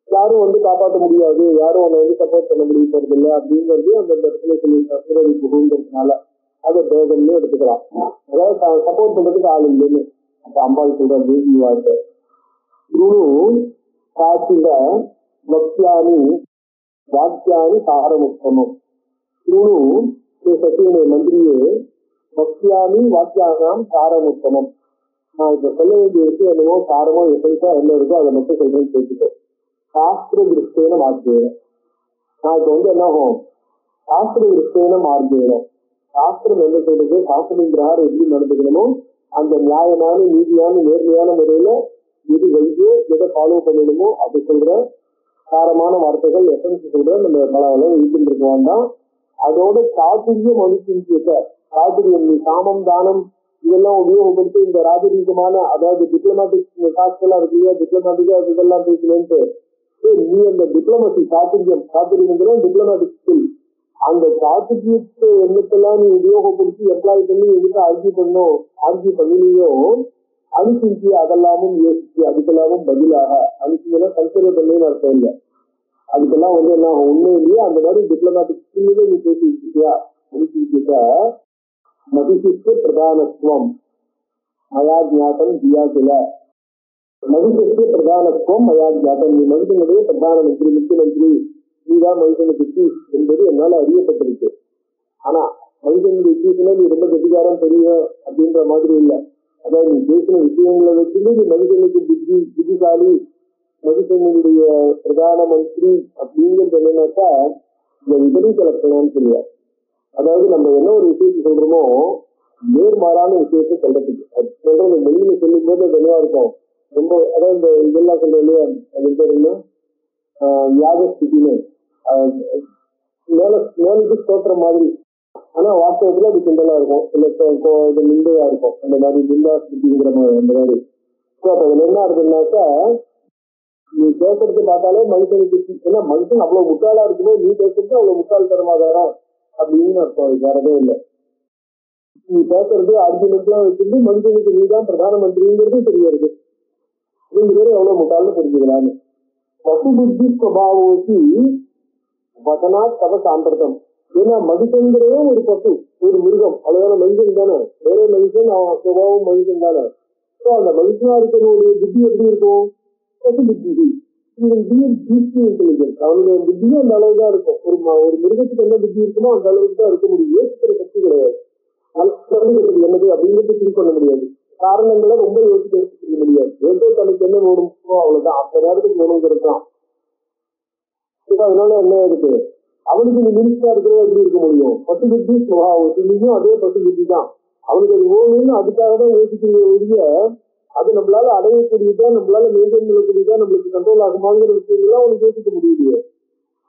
யாரும் காப்பாற்ற முடியாது, யாரும் உன்னை சப்போர்ட் பண்ண முடியாது இல்லை அப்படிங்கிறது அந்த இடத்துல சொல்லியிருக்காங்க. பிறவி புகுங்கிறதுனால அதை பேதம்னு எடுத்துக்கலாம். அதாவது சப்போர்ட் பண்றதுக்கு ஆள் இல்லைன்னு அப்ப அம்பாள் சொல்ற தேவி வார்த்தை. குரு காத்திர வக்தியானி வாக்கியானி சாரமுத்தமம். குரு சத்தியனை மந்திரியே வக்தியானி வாக்கியானாம் சாரமுத்தமம். நான் இப்ப சொல்ல வேண்டிய விஷயம் என்னவோ சாரமோ எசைக்கா என்ன இருக்கோ அதை மட்டும் சொல்றேன்னு பேசிட்டேன். சாஸ்திர திருஷ்டேன மார்க்கேன. நான் இப்ப என்ன ஆகும், சாஸ்திர திருஷ்டேன மார்க்கேன, சாஸ்திரம் என்ன சொல்றது, சாஸ்திரம் பிரகாரம் எப்படி நடந்துக்கணுமோ அந்த நியாயமான நீதியான நேர்மையான முறையில எது வைத்து எதை ஃபாலோ பண்ணணுமோ அது சொல்ற சாரமான வார்த்தைகள் எசன்ஸ் சொல்ற நம்ம பல வீட்டு இருக்க வேண்டாம். அதோட சாதுரியம் அனுப்பிக்க சாதுரியம், நீ சாமம் தானம் இதெல்லாம் உபயோகப்படுத்தி இந்த ராஜரீகமான அதாவது டிப்ளமேட்டிக் டாஸ்கெல்லாம் இருக்கு இல்லையா, டிப்ளமேட்டிக்கா இதெல்லாம் பேசணும்ட்டு நீ அந்த டிப்ளமசி சாதுரியம் டிப்ளமேட்டிக் ஸ்கில், அந்த சாதுரியத்தை எண்ணத்தெல்லாம் நீ உபயோகப்படுத்தி எம்ப்ளாய் பண்ணி எதுக்கு ஆர்ஜி பண்ணினியோ அனுப்பிச்சு அதெல்லாமும் யோசிச்சு அதுக்கெல்லாமும் பதிலாக அனுப்பிச்சுன்னா கன்சிடர் பண்ணு அர்த்தம் இல்லை. அதுக்கெல்லாம் என்ன உண்மையிலேயே அந்த மாதிரி டிப்ளமேட்டிக் ஸ்கில்லே நீ பேசி வச்சுக்கியா அனுப்பிச்சுக்க. மதிசிஷ்ட பிரதானத்துவம் மயா ஜாத்தம் தியா சில, மதிசிஷ்ட பிரதானத்துவம் மயா ஜாத்தம், நீ மனுஷனுடைய பிரதான மந்திரி முக்கிய மந்திரி நீதான் மனுஷனை பற்றி என்பது என்னால அறியப்பட்டிருக்கு. ஆனா மனுஷனுடைய விஷயத்துல நீ ரொம்ப கெட்டிக்காரம் தெரியும் அப்படின்ற மாதிரி இல்லை. அதாவது நீ பேசின விஷயங்களை வச்சுட்டு நீ மனுஷனுக்கு புத்திசாலி மனுஷனுடைய பிரதான மந்திரி அப்படிங்கிறது என்னன்னாக்கா இந்த விபரீத லட்சணம்னு சொல்லுவார். அதாவது நம்ம என்ன ஒரு விஷயத்தை சொல்றோமோ நேர்மாறான விஷயத்தை சொல்றதுக்கு அது சொல்றது மொழியில சொல்லும் போது அது என்னவா இருக்கும், ரொம்ப அதாவது இந்த இதெல்லாம் சொல்றோம் இல்லையா, அது பேர் என்ன யாக ஸ்திதின்னு மேலுக்கு தோற்ற மாதிரி, ஆனா வாஸ்தவத்துல அது கிண்டலா இருக்கும், இல்ல நிந்தையா இருக்கும். அந்த மாதிரி நிந்தா ஸ்திதிங்கிற அந்த மாதிரி அதுல என்ன இருக்குன்னாக்கா நீ பேசுறது பார்த்தாலே மனுஷனுக்கு, ஏன்னா மனுஷன் அவ்வளவு முட்டாளா இருக்கும்போது நீ பேசுறது அவ்வளவு முட்டாள்தனமாதாரா அப்படின்னு அர்த்தம், வேறதே இல்லை. நீ பேசுறது ஆர்குமெண்ட்லாம் வச்சிருந்து மனுஷனுக்கு நீதான் பிரதான மந்திரிங்கிறது தெரியாது. 2 பேரும் எவ்வளவு முட்டாள்னு தெரிஞ்சுக்கலான்னு. பசு புத்தி ஸ்வபாவோசி வசனா தவ சாம்பிரதம். ஏன்னா மனுஷங்கிறதே ஒரு பசு, ஒரு மிருகம், அவ்வளவுதான, மனுஷன் தானே, வேற மனுஷன் அவன் சுபாவம் மனுஷன் தானே. ஸோ அந்த மனுஷனா இருக்கிறவனுடைய புத்தி எப்படி இருக்கும், பசு புத்தி. இன்டெலிஜென்ஸ் அவனுடைய புத்தியும் அந்த அளவு தான் இருக்கும். ஒரு மிருகத்துக்கு என்ன புத்தி இருக்குமோ அந்த அளவுக்கு தான் இருக்க முடியும். யோசிக்கிற சக்தி கிடையாது. என்னது அப்படிங்கிறது திங்க் பண்ண முடியாது. காரணங்களை ரொம்ப யோசிக்க முடியாது. ஏதோ தனக்கு என்ன வேணுமோ அவ்வளவுதான், அந்த நேரத்துக்கு வேணுங்கிறதுதான். அதனால என்ன இருக்கு, அவனுக்கு நீ மினிஸ்டரா இருக்கிறத எப்படி இருக்க முடியும், பசு புத்தி சுபாவம் அதே பசு புத்தி தான். அவனுக்கு அது வேணும்னு அதுக்காக தான் யோசிக்கிறத ஒழிய அது நம்மளால அடையக்கூடியதா, நம்மளால மெயின்டைன் பண்ணக்கூடியதா, நம்மளுக்கு கண்ட்ரோல் ஆகுமாங்கிற விஷயங்கள்லாம் அவனுக்கு யோசிக்க முடியலையே.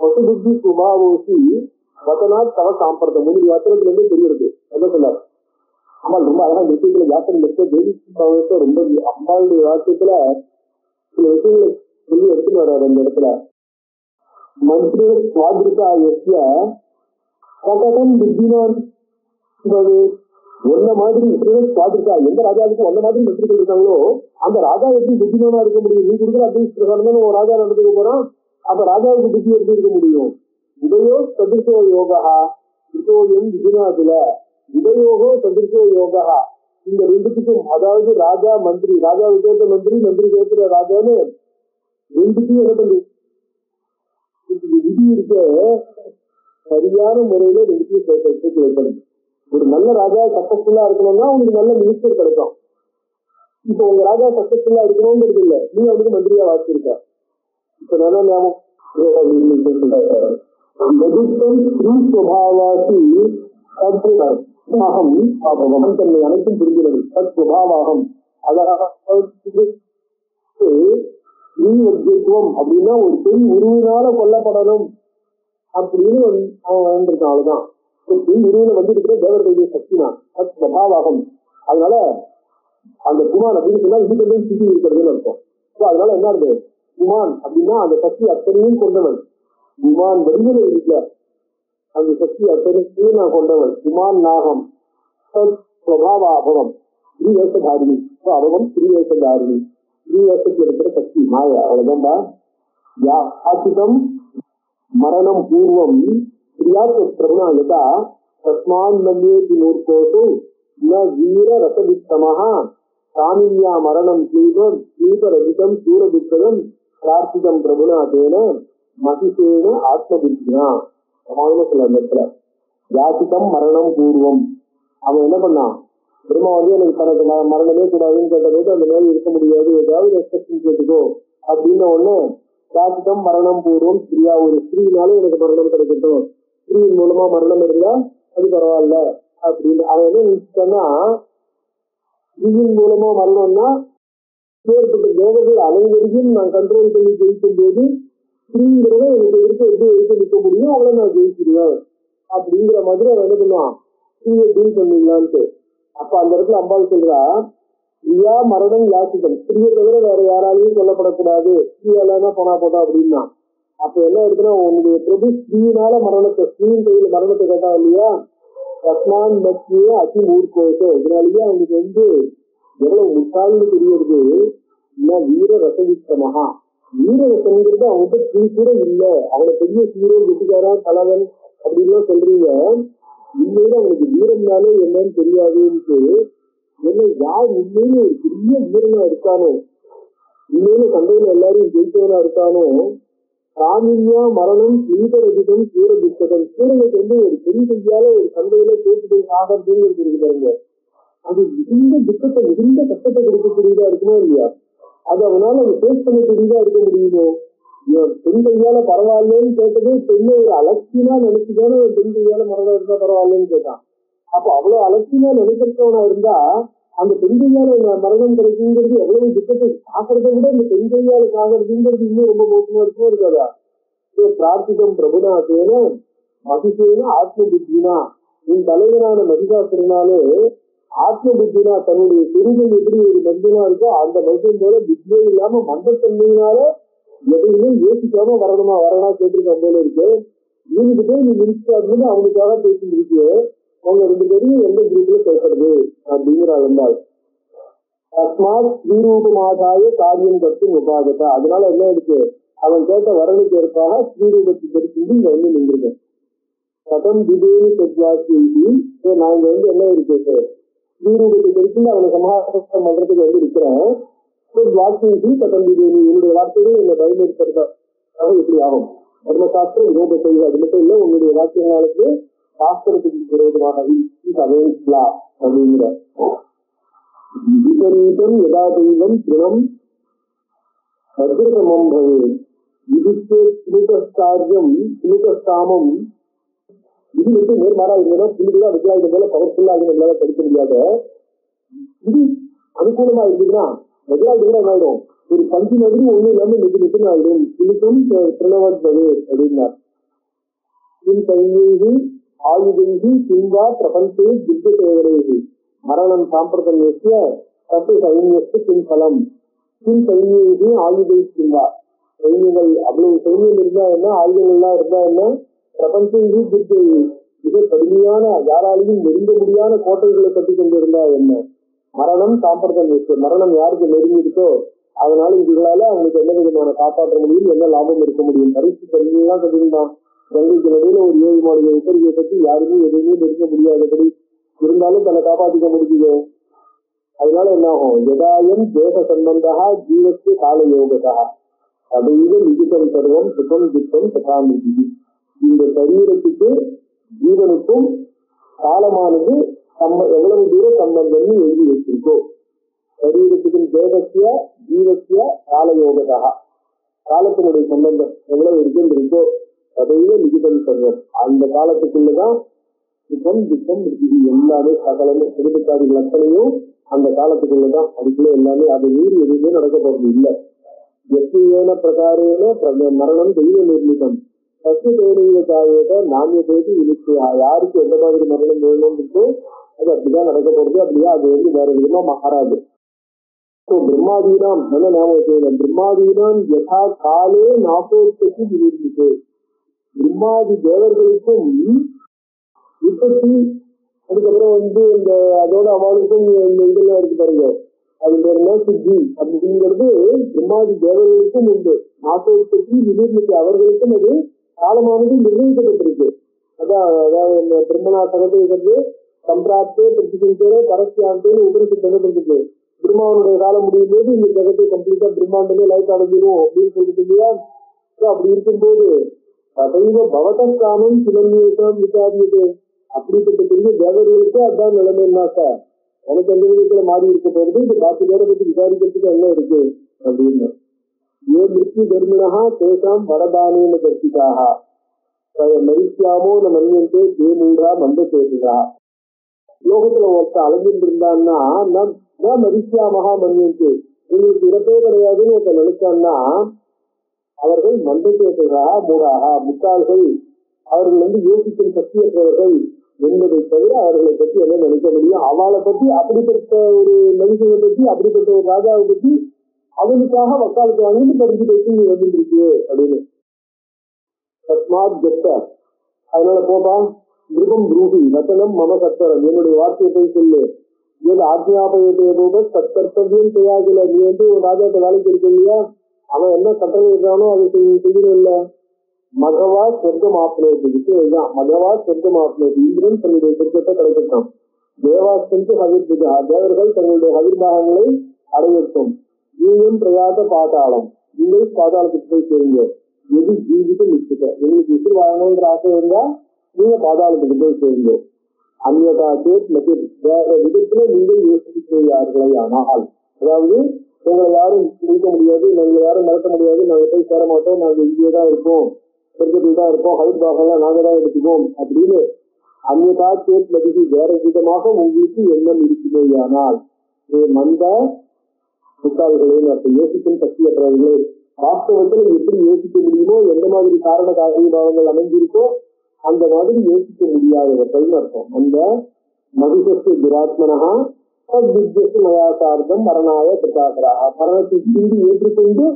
பசு புத்தி சுபாவோசி வசனா தவ சாம்பிரதம் 3 யாத்திரத்துல இருந்து தெரியுது. என்ன சொன்னார் அம்மாள் ரொம்ப அழகா விஷயத்துல யாத்திரை ரொம்ப அம்பாளுடைய வாக்கியத்துல சில விஷயங்களை சொல்லி எடுத்துட்டு வர்றாரு. அந்த இடத்துல மந்திரி சுவாதிருக்கா எஸ்ய கதகம் புத்திமான் ஒன்ன மாதிரி சுவாதிருக்கா, எந்த ராஜாவுக்கும் ஒன்ன மாதிரி மந்திரிகள் இருக்காங்களோ அந்த ராஜா எப்படி புத்திமானா இருக்க முடியும்? நீ கொடுக்குற அட்வைஸ் பிரகாரம் ஒரு ராஜா நடந்துக்க போறான், அப்ப ராஜாவுக்கு புத்தி எப்படி இருக்க முடியும்? உதயோ சதுர்சோ யோகா இதோயம் விஜயநாதுல, உதயோகோ சதுர்சோ யோகா, இந்த 2த்துக்கும் அதாவது ராஜா மந்திரி, ராஜாவுக்கு ஏற்ற மந்திரி, மந்திரிக்கு ஏற்ற ராஜான்னு 2த்தையும் என்ன பண்ணு விதி இருக்க சரியான முறையில 2த்தையும் சேர்த்து வைக்கணும். ஒரு நல்ல ராஜா சக்சஸ்ஃபுல்லா இருக்கணும்னா உனக்கு நல்ல மினிஸ்டர் கிடைக்கும். இப்போ உங்க ராஜா சக்சஸ்ஃபுல்லா இருக்கணும்ன்றது இல்லை, நீ அவனுக்கு மந்திரியா வாசிச்சிருக்க. இப்ப நல்லா ஞாபகம் தன்னை அனைத்தும் புரிகிறது தத் சுபாவாகம். அதாவது அப்படின்னா ஒரு பெண் உருவினால கொல்லப்படணும் அப்படின்னு அவன் வந்திருக்கான். அவ்வளவுதான், பெண் உருவில வந்துருக்கிற தேவர்களுடைய சக்தி தான் தத் சுபாவாகம். அதனால அந்த குமான் அப்படின்னு சொன்னா இதுக்கு சிட்டி இருக்கிறதுன்னு அர்த்தம். அதனால என்ன இருக்கு, குமான் அப்படின்னா அந்த சக்தி அத்தனையும் கொண்டவன். குமான் வடிவில இல்ல, அந்த சக்தி அத்தனையும் நான் கொண்டவன். குமான் நாகம் ஸ்வபாவாபவம் ஸ்ரீவேஷதாரிணி, அவகம் ஸ்ரீவேஷதாரிணி, ஸ்ரீவேஷத்தில் இருக்கிற சக்தி மாயா, அவ்வளவுதான்பா. யாசிதம் மரணம் பூர்வம் ஸ்ரீயாத் பிரபுணா யதா தஸ்மான் மன்யேதி மூர்க்கோசு ந வீர ரசவித்தமஹ சாமின்யா மரணம் ஸ்லீபம் ஸ்லீபரஜிதம் சூரதுக்கதம் பிரார்த்திதம் பிரபுணா தேன மகிஷேன ஆத்மபுத்தியா. சமாதான சொல்ல அந்த இடத்துல யாசிதம் மரணம் பூர்வம் அவன் என்ன பண்ணான், பிரம்மா வந்து எனக்கு தனக்கு மரணமே கூடாதுன்னு கேட்டபோது அந்த நோய் இருக்க முடியாது, ஏதாவது ரெஸ்ட்ரிக்ஷன் கேட்டுக்கோ அப்படின்ன உடனே பிரார்த்திதம் மரணம் பூர்வம் ஸ்திரியா, ஒரு ஸ்திரீனாலும் எனக்கு மரணம் கிடைக்கட்டும், ஸ்திரீயின் மூலமா மரணம் இருந்தா அது பரவாயில்ல அப்படின்னு அவன் என்ன நினைச்சுட்டான்னா, ஸ்திரீயின் மூலமா மரணம்னா ஏற்பட்ட தேவர்கள் அனைவரையும் நான் கண்ட்ரோல் பண்ணி ஜெயிக்கும் போது ஸ்திரீங்கிறத எனக்கு எடுத்து எப்படி எடுத்து நிற்க முடியும், அவளை நான் ஜெயிச்சிருவேன் அப்படிங்கிற மாதிரி அவன் என்ன பண்ணுவான், ஸ்திரீயை டீல் பண்ணீங்களான்ட்டு. அப்ப அந்த இடத்துல அம்பாள் சொல்றா, ஸ்திரியா மரணம் யாசிக்கம், ஸ்திரியை தவிர வேற யாராலையும் சொல்லப்படக்கூடாது, ஸ்திரீயாலா போனா போட்டா அப்படின்னா. அப்ப என்ன இருக்குன்னா, உன்னுடைய பிரபு ஸ்திரீனால மரணத்தை, ஸ்திரீயின் கையில மரணத்தை கேட்டா இல்லையா, ரத்மான் மத்திய அதி மூர்க்கோசோ, இதனாலேயே அவனுக்கு வந்து எவ்வளவு முட்டாள்னு தெரியறது. வீர ரசவித்தமகா, வீர ரசம்ங்கிறது அவன்கிட்ட ஸ்ரீ கூட இல்ல, அவனை பெரிய ஹீரோ கெட்டிக்காரன் தலைவன் அப்படின்லாம் சொல்றீங்க, உண்மையில அவனுக்கு வீரம்னாலே என்னன்னு தெரியாதுன்ட்டு. என்ன யார் உண்மையில ஒரு பெரிய வீரனா இருக்கானோ, உண்மையில சண்டையில எல்லாரையும் ஜெயிச்சவனா இருக்கானோ, காமின்யா மரணம் ஸ்ரீதரகிதம் சூரபித்தகம், சூரனுக்கு வந்து ஒரு பெண் கையால ஒரு சண்டையில தோற்று ஆகிறதுங்கிறது இருக்கு பாருங்க, அது மிகுந்த துக்கத்தை மிகுந்த கஷ்டத்தை கொடுக்கக்கூடியதா இருக்குமோ இல்லையா, அது அவனால அதை பேஸ் பண்ணக்கூடியதா இருக்க முடியுமோ. பெண் கையால பரவாயில்லன்னு கேட்டது பெண்ணை ஒரு அலட்சியமா நினைச்சுதானே பெண் கையால மரணம் இருந்தா பரவாயில்லன்னு கேட்டான். அப்ப அவ்வளவு அலட்சியமா நினைக்கிறவனா இருந்தா அந்த பெண் கையால மரணம் கிடைக்குங்கிறது எவ்வளவு துக்கத்தை சாக்கிறத விட இந்த பெண் கையால சாகிறதுங்கிறது இன்னும் ரொம்ப மோசமா இருக்குமோ இருக்காதா. பிரார்த்திகம் பிரபுநாதேன மகிஷேன ஆத்ம புத்தினா, உன் தலைவனான மகிஷாசுரனாலே ஆத்ம புத்தினா தன்னுடைய பெருமை எப்படி ஒரு மனிதனா இருக்கோ அந்த மனிதன் போல புத்தியே இல்லாம மந்தத்தன்மையினால எதையுமே யோசிக்காம வரனா கேட்டிருக்கான் போல இருக்கு. இவனுக்கு போய் நீ மினிஸ்டர் அவனுக்காக பேசிட்டு இருக்கு, அவங்க ரெண்டு பேரும் எந்த குரூப்ல பேசுறது அப்படிங்கிற அழந்தாள். தஸ்மாத் ஸ்ரீரூபமாதாய காரியம் கட்டு உபாதத்தா, அதனால என்ன இருக்கு, அவன் கேட்ட வரனுக்கு ஏற்பாக ஸ்ரீரூபத்தை தெரிஞ்சு இங்க வந்து நின்றுருக்கேன். கதம் திடேனி செல்வாசி, நான் இங்க வந்து என்ன இருக்கு ஸ்ரீரூபத்தை தெரிஞ்சு அவனை சமாதானம் பண்றதுக்கு வந்து இருக்கிறேன். வாக்கியி கதம் திடேனி, என்னுடைய வார்த்தைகள் என்னை பயன்படுத்துறதுக்காக எப்படி ஆகும், தர்மசாஸ்திரம் விரோத செய்வது அது மட்டும் இல்ல, உன்னுடைய வாக்கியங்களுக்கு சாஸ்திரத்துக்கு விரோதமாக அப்படிங்கிற விபரீதம் யதா தெய்வம் திருணம் வஜ்ரதமம் பவே விதித்தே ஸ்மிருதஸ்காரியம் ஸ்மிருதஸ்தாமம். இது வந்து நேர்மாறா இருந்ததுன்னா சிம்பிளா விஜயாயுத போல பவர்ஃபுல்லா அது நம்மளால படிக்க முடியாத. இது அனுகூலமா இருந்ததுன்னா வஜ்ராயுதம் என்ன ஆயிடும், ஒரு பஞ்சு மாதிரி ஒண்ணு இல்லாம நின்று ஆயிடும். இதுக்கும் பிரணவத் பவே அப்படின்னார். ஆயுதைகி சிங்கா பிரபஞ்சே திவ்யதேவரேகி மரணம் சாம்பிரதமேசிய தத்து சைன்யத்து பின்பலம் பின் சைன்யேகி ஆயுதை சிங்கா. சைன்யங்கள் அவ்வளவு சைன்யம் இருந்தா என்ன, ஆயுதங்கள்லாம் இருந்தா என்ன, பிரபஞ்சேகி திவ்யேகி மிக கடுமையான யாராலையும் நெருங்க முடியாத கோட்டைகளை கட்டி கொண்டிருந்தா என்ன, மரணம் சாம்பிரதமேசிய மரணம் யாருக்கு நெருங்கிருக்கோ அதனால இதுகளால அவங்களுக்கு என்ன விதமான காப்பாற்ற முடியும், என்ன லாபம் இருக்க முடியும். பரிசு கருவியெல்லாம் கட்டிருந்தான். கங்கைக்கு நடுவில் ஒரு 7 மாடு உத்தரவியை பற்றி யாருமே எதுவுமே நெருங்க முடியாதபடி இருந்தாலும் தன்னை காப்பாற்றிக்க முடியுது. அதனால என்ன ஆகும், யதாயம் தேக சம்பந்தா ஜீவத்து கால யோகதா அதையில விதித்தம் சர்வம் சுகம் துக்கம் சகாமிதி. இந்த சரீரத்துக்கு ஜீவனுக்கும் காலமானது எவ்வளவு தூர சம்பந்தம்னு எழுதி வச்சிருக்கோ, சரீரத்துக்கும் தேகத்திய ஜீவத்திய கால யோகதா காலத்தினுடைய சம்பந்தம் எவ்வளவு இருக்குன்னு இருக்கோ அதையில விதித்தம் சர்வம், அந்த காலத்துக்குள்ளதான் சுகம் துக்கம் இது எல்லாமே சகலமே திருப்பத்தாதிகள் அத்தனையும் அந்த காலத்துக்குள்ளதான், அதுக்குள்ள எல்லாமே அதை மீறி எதுவுமே நடக்க போறது இல்லை. எத்தேன பிரகாரேன மரணம் தெய்வ நிர்மிதம் சத்து தேவையதாயத நாமிய தேதி இருக்கு. யாருக்கு எந்த மாதிரி மரணம் வேணும்னு அது அப்படிதான் நடக்க போறது. அப்படியா அது வந்து வேற விதமா மாறாது. பிரம்மாதீனாம் என்ன ஞாபகம் செய்யணும், பிரம்மாதீனாம் யதா காலே நாப்போத்தக்கு நிர்மித்து, பிரம்மாதி தேவர்களுக்கும் உற்பத்தி அதுக்கப்புறம் வந்து இந்த அதோட அவளுக்கும் இந்த இதெல்லாம் இருக்கு பாருங்க, அது பேர் என்ன சித்தி அப்படிங்கிறது பிரம்மாதி தேவர்களுக்கும் உண்டு. நாட்டோற்பத்தி நிர்ணயிக்க அவர்களுக்கும் அது காலமானது நிர்ணயிக்கப்பட்டிருக்கு. அதாவது பிரம்மனா சகதேகிறது சம்பிராப்தே பிரதிசந்தே பரஸ்யாந்தேன்னு உபரிசத்து சொல்லப்பட்டிருக்கு. பிரம்மாவனுடைய காலம் முடியும் போது இந்த ஜகத்தை கம்ப்ளீட்டா பிரம்மாண்டமே லைட் அடைஞ்சிடும் அப்படின்னு சொல்லிட்டு இல்லையா. அப்படி இருக்கும்போது ததைவ பவதற்கானம் சிலன்யேசம் விசாரியது, அப்படிப்பட்ட பெரிய தேவர்களுக்கு அதான் நிலைமைன்னாக்கா எனக்கு எந்த விதத்துல மாறி இருக்க போறது, இது பாக்கி பேரை பத்தி விசாரிக்கிறதுக்கு என்ன இருக்கு அப்படின்னு. ஏ மிருத்யு தர்மிணா தேசாம் வரதானேன தர்சிதாக மரிசியாமோ ந மன்னியந்தே தே மூன்றா மந்த சேதுகா. லோகத்துல ஒருத்த அலைஞ்சிட்டு இருந்தான்னா மரிசியாமகா மன்னியந்தே, உங்களுக்கு இறப்பே கிடையாதுன்னு ஒருத்த நினைச்சான்னா அவர்கள் மந்த சேதுகா மூடாக, முட்டாள்கள், அவர்கள் யோசிக்கும் சக்தியற்றவர்கள் என்பதை தவிர அவர்களை பற்றி என்ன நினைக்க முடியும்? அவளை பத்தி, அப்படிப்பட்ட ஒரு மனுஷனை பத்தி, அப்படிப்பட்ட ஒரு ராஜாவை பத்தி அவனுக்காக வக்காலத்து வாங்கிட்டு படிச்சு பேசி நீ வந்துருக்கு அப்படின்னு. தஸ்மாத் கெட்ட, அதனால போப்பா, மிருகம் ப்ரூஹி வசனம் மம சத்தரம், என்னுடைய வார்த்தையை சொல்லு. ஏது ஆத்மியாபயத்தை போக சத்கர்த்தவியம் செய்யாதுல. நீ ஒரு ராஜாட்ட வேலைக்கு இருக்க இல்லையா, அவன் என்ன கட்டளை இருக்கானோ அதை செய்யணும் இல்ல. மகவா சொர்க்கம் ஆப்னோது, மகவா சொர்க்கம் ஆப்னோது, இந்திரன் தன்னுடைய சொர்க்கத்தை கிடைக்கட்டும். தேவாஸ்தந்து ஹவிர்புஜா, தேவர்கள் தங்களுடைய ஹவிர்பாகங்களை அடையட்டும். நீயும் பிரயாத பாதாளம், நீங்கள் பாதாளத்துக்கு போய் சேருங்க. எது ஜீவிதம் நிச்சய, உங்களுக்கு உயிர் வாழணுங்கிற ஆசை இருந்தா நீங்க பாதாளத்துக்கு போய் சேருங்க. அந்நியதா சேத் மதிர், வேற விதத்துல நீங்கள் யோசிக்கிறார்களே ஆனால், அதாவது உங்களை யாரும் நீக்க முடியாது, நாங்கள் யாரும் நடத்த முடியாது, நாங்கள் போய் சேர மாட்டோம், நாங்கள் இங்கேதான் இருப்போம், சொர்க்கத்தில் தான் இருப்போம், ஹவிர்பாகம்லாம் நாங்க தான் எடுத்துக்கோம் அப்படின்னு அந்நியதா சேத் மதிக்கு வேற விதமாக உங்களுக்கு எண்ணம் இருக்கிறேயானால், மந்த முட்டாள்களே, யோசிக்கும் சக்தியற்றவர்களே, வாஸ்தவத்தில் எப்படி யோசிக்க முடியுமோ, எந்த மாதிரி காரண காரியபாவங்கள் அமைஞ்சிருக்கோ அந்த மாதிரி யோசிக்க முடியாதவர்கள் அர்த்தம். அந்த மகிஷஸ்து துராத்மனா மயாசார்த்தம் மரணாய பிரகாசராக, மரணத்தை திரும்பி ஏற்றுக்கொண்டு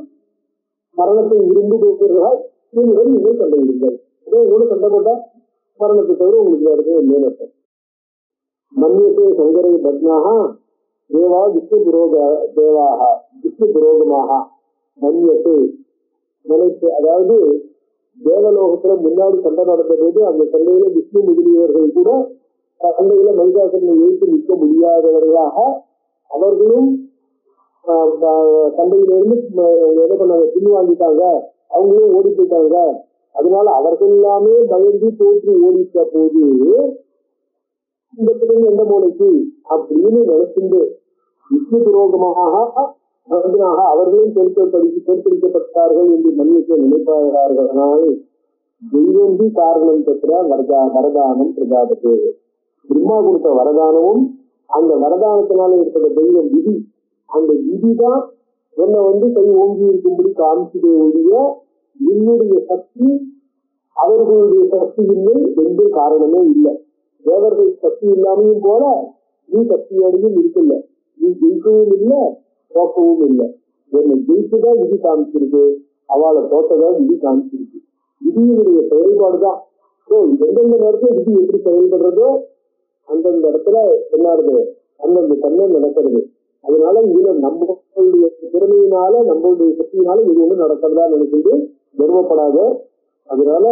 மரணத்தை விரும்பி போகிறீர்கள் நீங்கள் நீங்கள் கண்டுவிடுங்கள். உங்களோட சண்டை போட்டா மரணத்தை தவிர உங்களுக்கு வேறு இல்லைன்னு அர்த்தம். மன்னியத்தை சங்கரை பத்னாக தேவா விஷ்ணு புரோக தேவாக விஷ்ணு புரோகமாக மன்னியத்தை நினைத்து, அதாவது தேவலோகத்துல முன்னாடி சண்டை நடந்த போது அந்த சண்டையில விஷ்ணு முதலியவர்கள் கூட சண்டையில மகிஷாசுரனை எழுத்து நிற்க முடியாதவர்களாக அவர்களும் சண்டையிலிருந்து என்ன பண்ணாங்க, பின்வாங்கிட்டாங்க, அவங்களும் ஓடி போயிட்டாங்க. அதனால அவர்கள் எல்லாமே பயந்து தோற்று ஓடிட்ட போது இந்த பிள்ளை எந்த மூளைக்கு அப்படின்னு நினைச்சிருந்து விஷ்ணு புரோகமாக அவர்களும் தோற்கடிக்கப்பட்டார்கள் என்று மன்னிக்க நினைப்பார்கள். தெய்வந்தி காரணம் பெற்ற வரதானம் பிரஜாபதி, பிரம்மா கொடுத்த வரதானமும் அந்த வரதானத்தினால ஏற்பட்ட தெய்வம் விதி, அந்த விதிதான் என்னை கை ஓங்கி இருக்கும்படி காமிச்சதே ஒழிய என்னுடைய சக்தி அவர்களுடைய சக்தியின்மை எந்த காரணமே இல்லை. தேவர்கள் சக்தி இல்லாமையும் போல நீ சக்தியோடையும் இருக்கல, நீ ஜெயிக்கவும் இல்லை தோக்கவும் இல்லை. என்னை ஜெயிச்சுதான் விதி காமிச்சிருக்கு, அவளை தோட்டதான் விதி காமிச்சிருக்கு. விதியினுடைய செயல்பாடுதான். எந்தெந்த நேரத்துல விதி எப்படி செயல்படுறதோ அந்தந்த இடத்துல என்னாருது, அந்தந்த தன்மை நடக்கிறது. அதனால இதுல நம்மளுடைய திறமையினால நம்மளுடைய சக்தியினால இது ஒண்ணு நடக்கிறதா நினைக்கிட்டு கர்வப்படாத. அதனால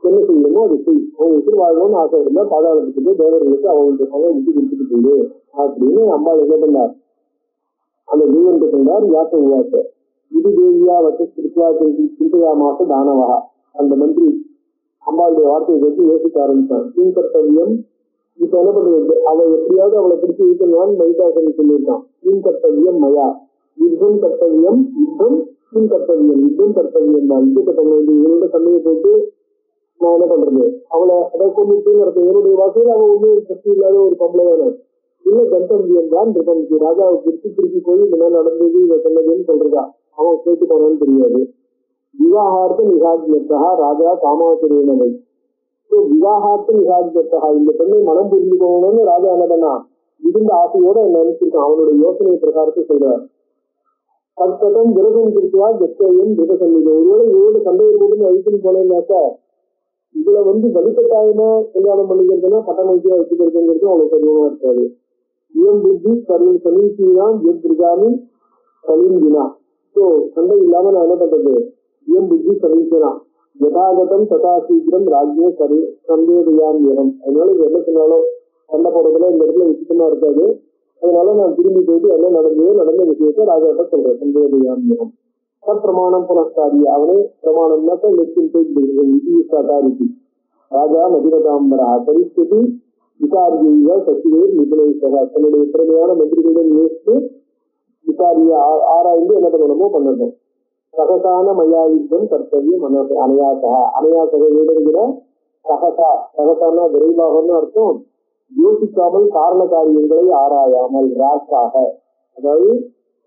என்ன செய்யணுமோ அது செய். அவங்க உயிர் வாழணும்னு ஆசை இருந்தா பாதாளத்துக்கு போய் தேவர்களுக்கு அவங்களுக்கு விட்டு கொடுத்துட்டு போயிடு அப்படின்னு அம்பாள் என்ன பண்ணார், அந்த ஜீவன் சொன்னார். யாத்த உவாச இது தேவியா வட்ட சிறுத்தையா மாச தானவகா. அந்த மந்திரி அம்பாளுடைய வார்த்தையை வச்சு யோசிக்க ஆரம்பிச்சான். தீன் கர்த்தவியம், இப்ப என்ன பண்றது, அவளை எப்படியாவது அவளை பிடிச்சி வைக்கணும்னு மகிஷாசுரன் சொல்லியிருக்கான். தீன் கர்த்தவியம் மயா, யுத்தம் கர்த்தவியம், யுத்தம் தீன் கர்த்தவியம், யுத்தம் கர்த்தவியம் தான். யுத்தத்தை பண்ண வேண்டிய இவரோட சண்டையை போட்டு நான் என்ன பண்றது, அவளை அதை கொண்டு நடத்த என்னுடைய வாசையில் அவன் ஒன்றும் சக்தி இல்லாத ஒரு பொம்பளை வேணும். இல்ல கர்த்தவியம் தான் இருக்கும். ராஜாவை திருப்பி போய் இந்த மாதிரி நடந்தது இதை சொன்னதுன்னு சொல்றதா, அவன் கேட்டு போனான்னு தெரியாது. விவாகார்த்த நிகாஜ்யத்தா ராஜா காமாசுரேனவை. விவாகார்த்த நிகாஜ்யத்தா, இந்த பெண்ணை மனம் புரிந்து போகணும்னு ராஜா என்ன பண்ணா மிகுந்த ஆசையோட நினைச்சிருக்கான். அவனுடைய யோசனை பிரகாரத்தை சொல்றார். தற்கட்டம் விரதம் திருத்துவா ஜெத்தையும் விரதசன்னிகை. ஒருவேளை இவரோட சண்டையை போட்டு அழித்துன்னு போனேன்னாக்கா இதுல வழிபட்டாயமா கல்யாணம் பண்ணிக்கிறதுனா பட்டமளிக்கையா வச்சுக்கிறதுங்கிறது அவனுக்கு சரியமா இருக்காது. இவன் புத்தி கருள் சமீசிதான் எதிர்காமி கலிந்தினா. ஸோ சண்டை இல்லாம நான் என்ன பண்றது, இவன் புத்தி சமீசனா யதாகதம் ததா சீக்கிரம் ராஜ்ய சந்தேகயாமியம். அதனால இது என்னத்தினாலும் சண்டை போடுறதுல இந்த இடத்துல விசித்தமா இருக்காது. அதனால நான் திரும்பி போயிட்டு என்ன நடந்த விஷயத்த ராஜாட்ட சொல்றேன். சந்தேகயாமியம் பிரமாணம் புனஸ்தாரிய, அவனே பிரமாணம்னாக்கா லெக்கின் போயிட்டு ராஜா மதிரதாம்பரா பரிஸ்திதி விசாரியா சச்சிவேர் நிபுணேஸ்வரா தன்னுடைய திறமையான மந்திரிகளுடன் யோசித்து விசாரிய ஆராய்ந்து என்ன பண்ணணுமோ பண்ணணும். சகசான மயாயுத்தம் கர்த்தவியம் அனையாசக அனையாசக வேடுகிற சகசான விரைவாகன்னு அர்த்தம். யோசிக்காமல் காரண காரியங்களை ஆராயாமல் ராசாக, அதாவது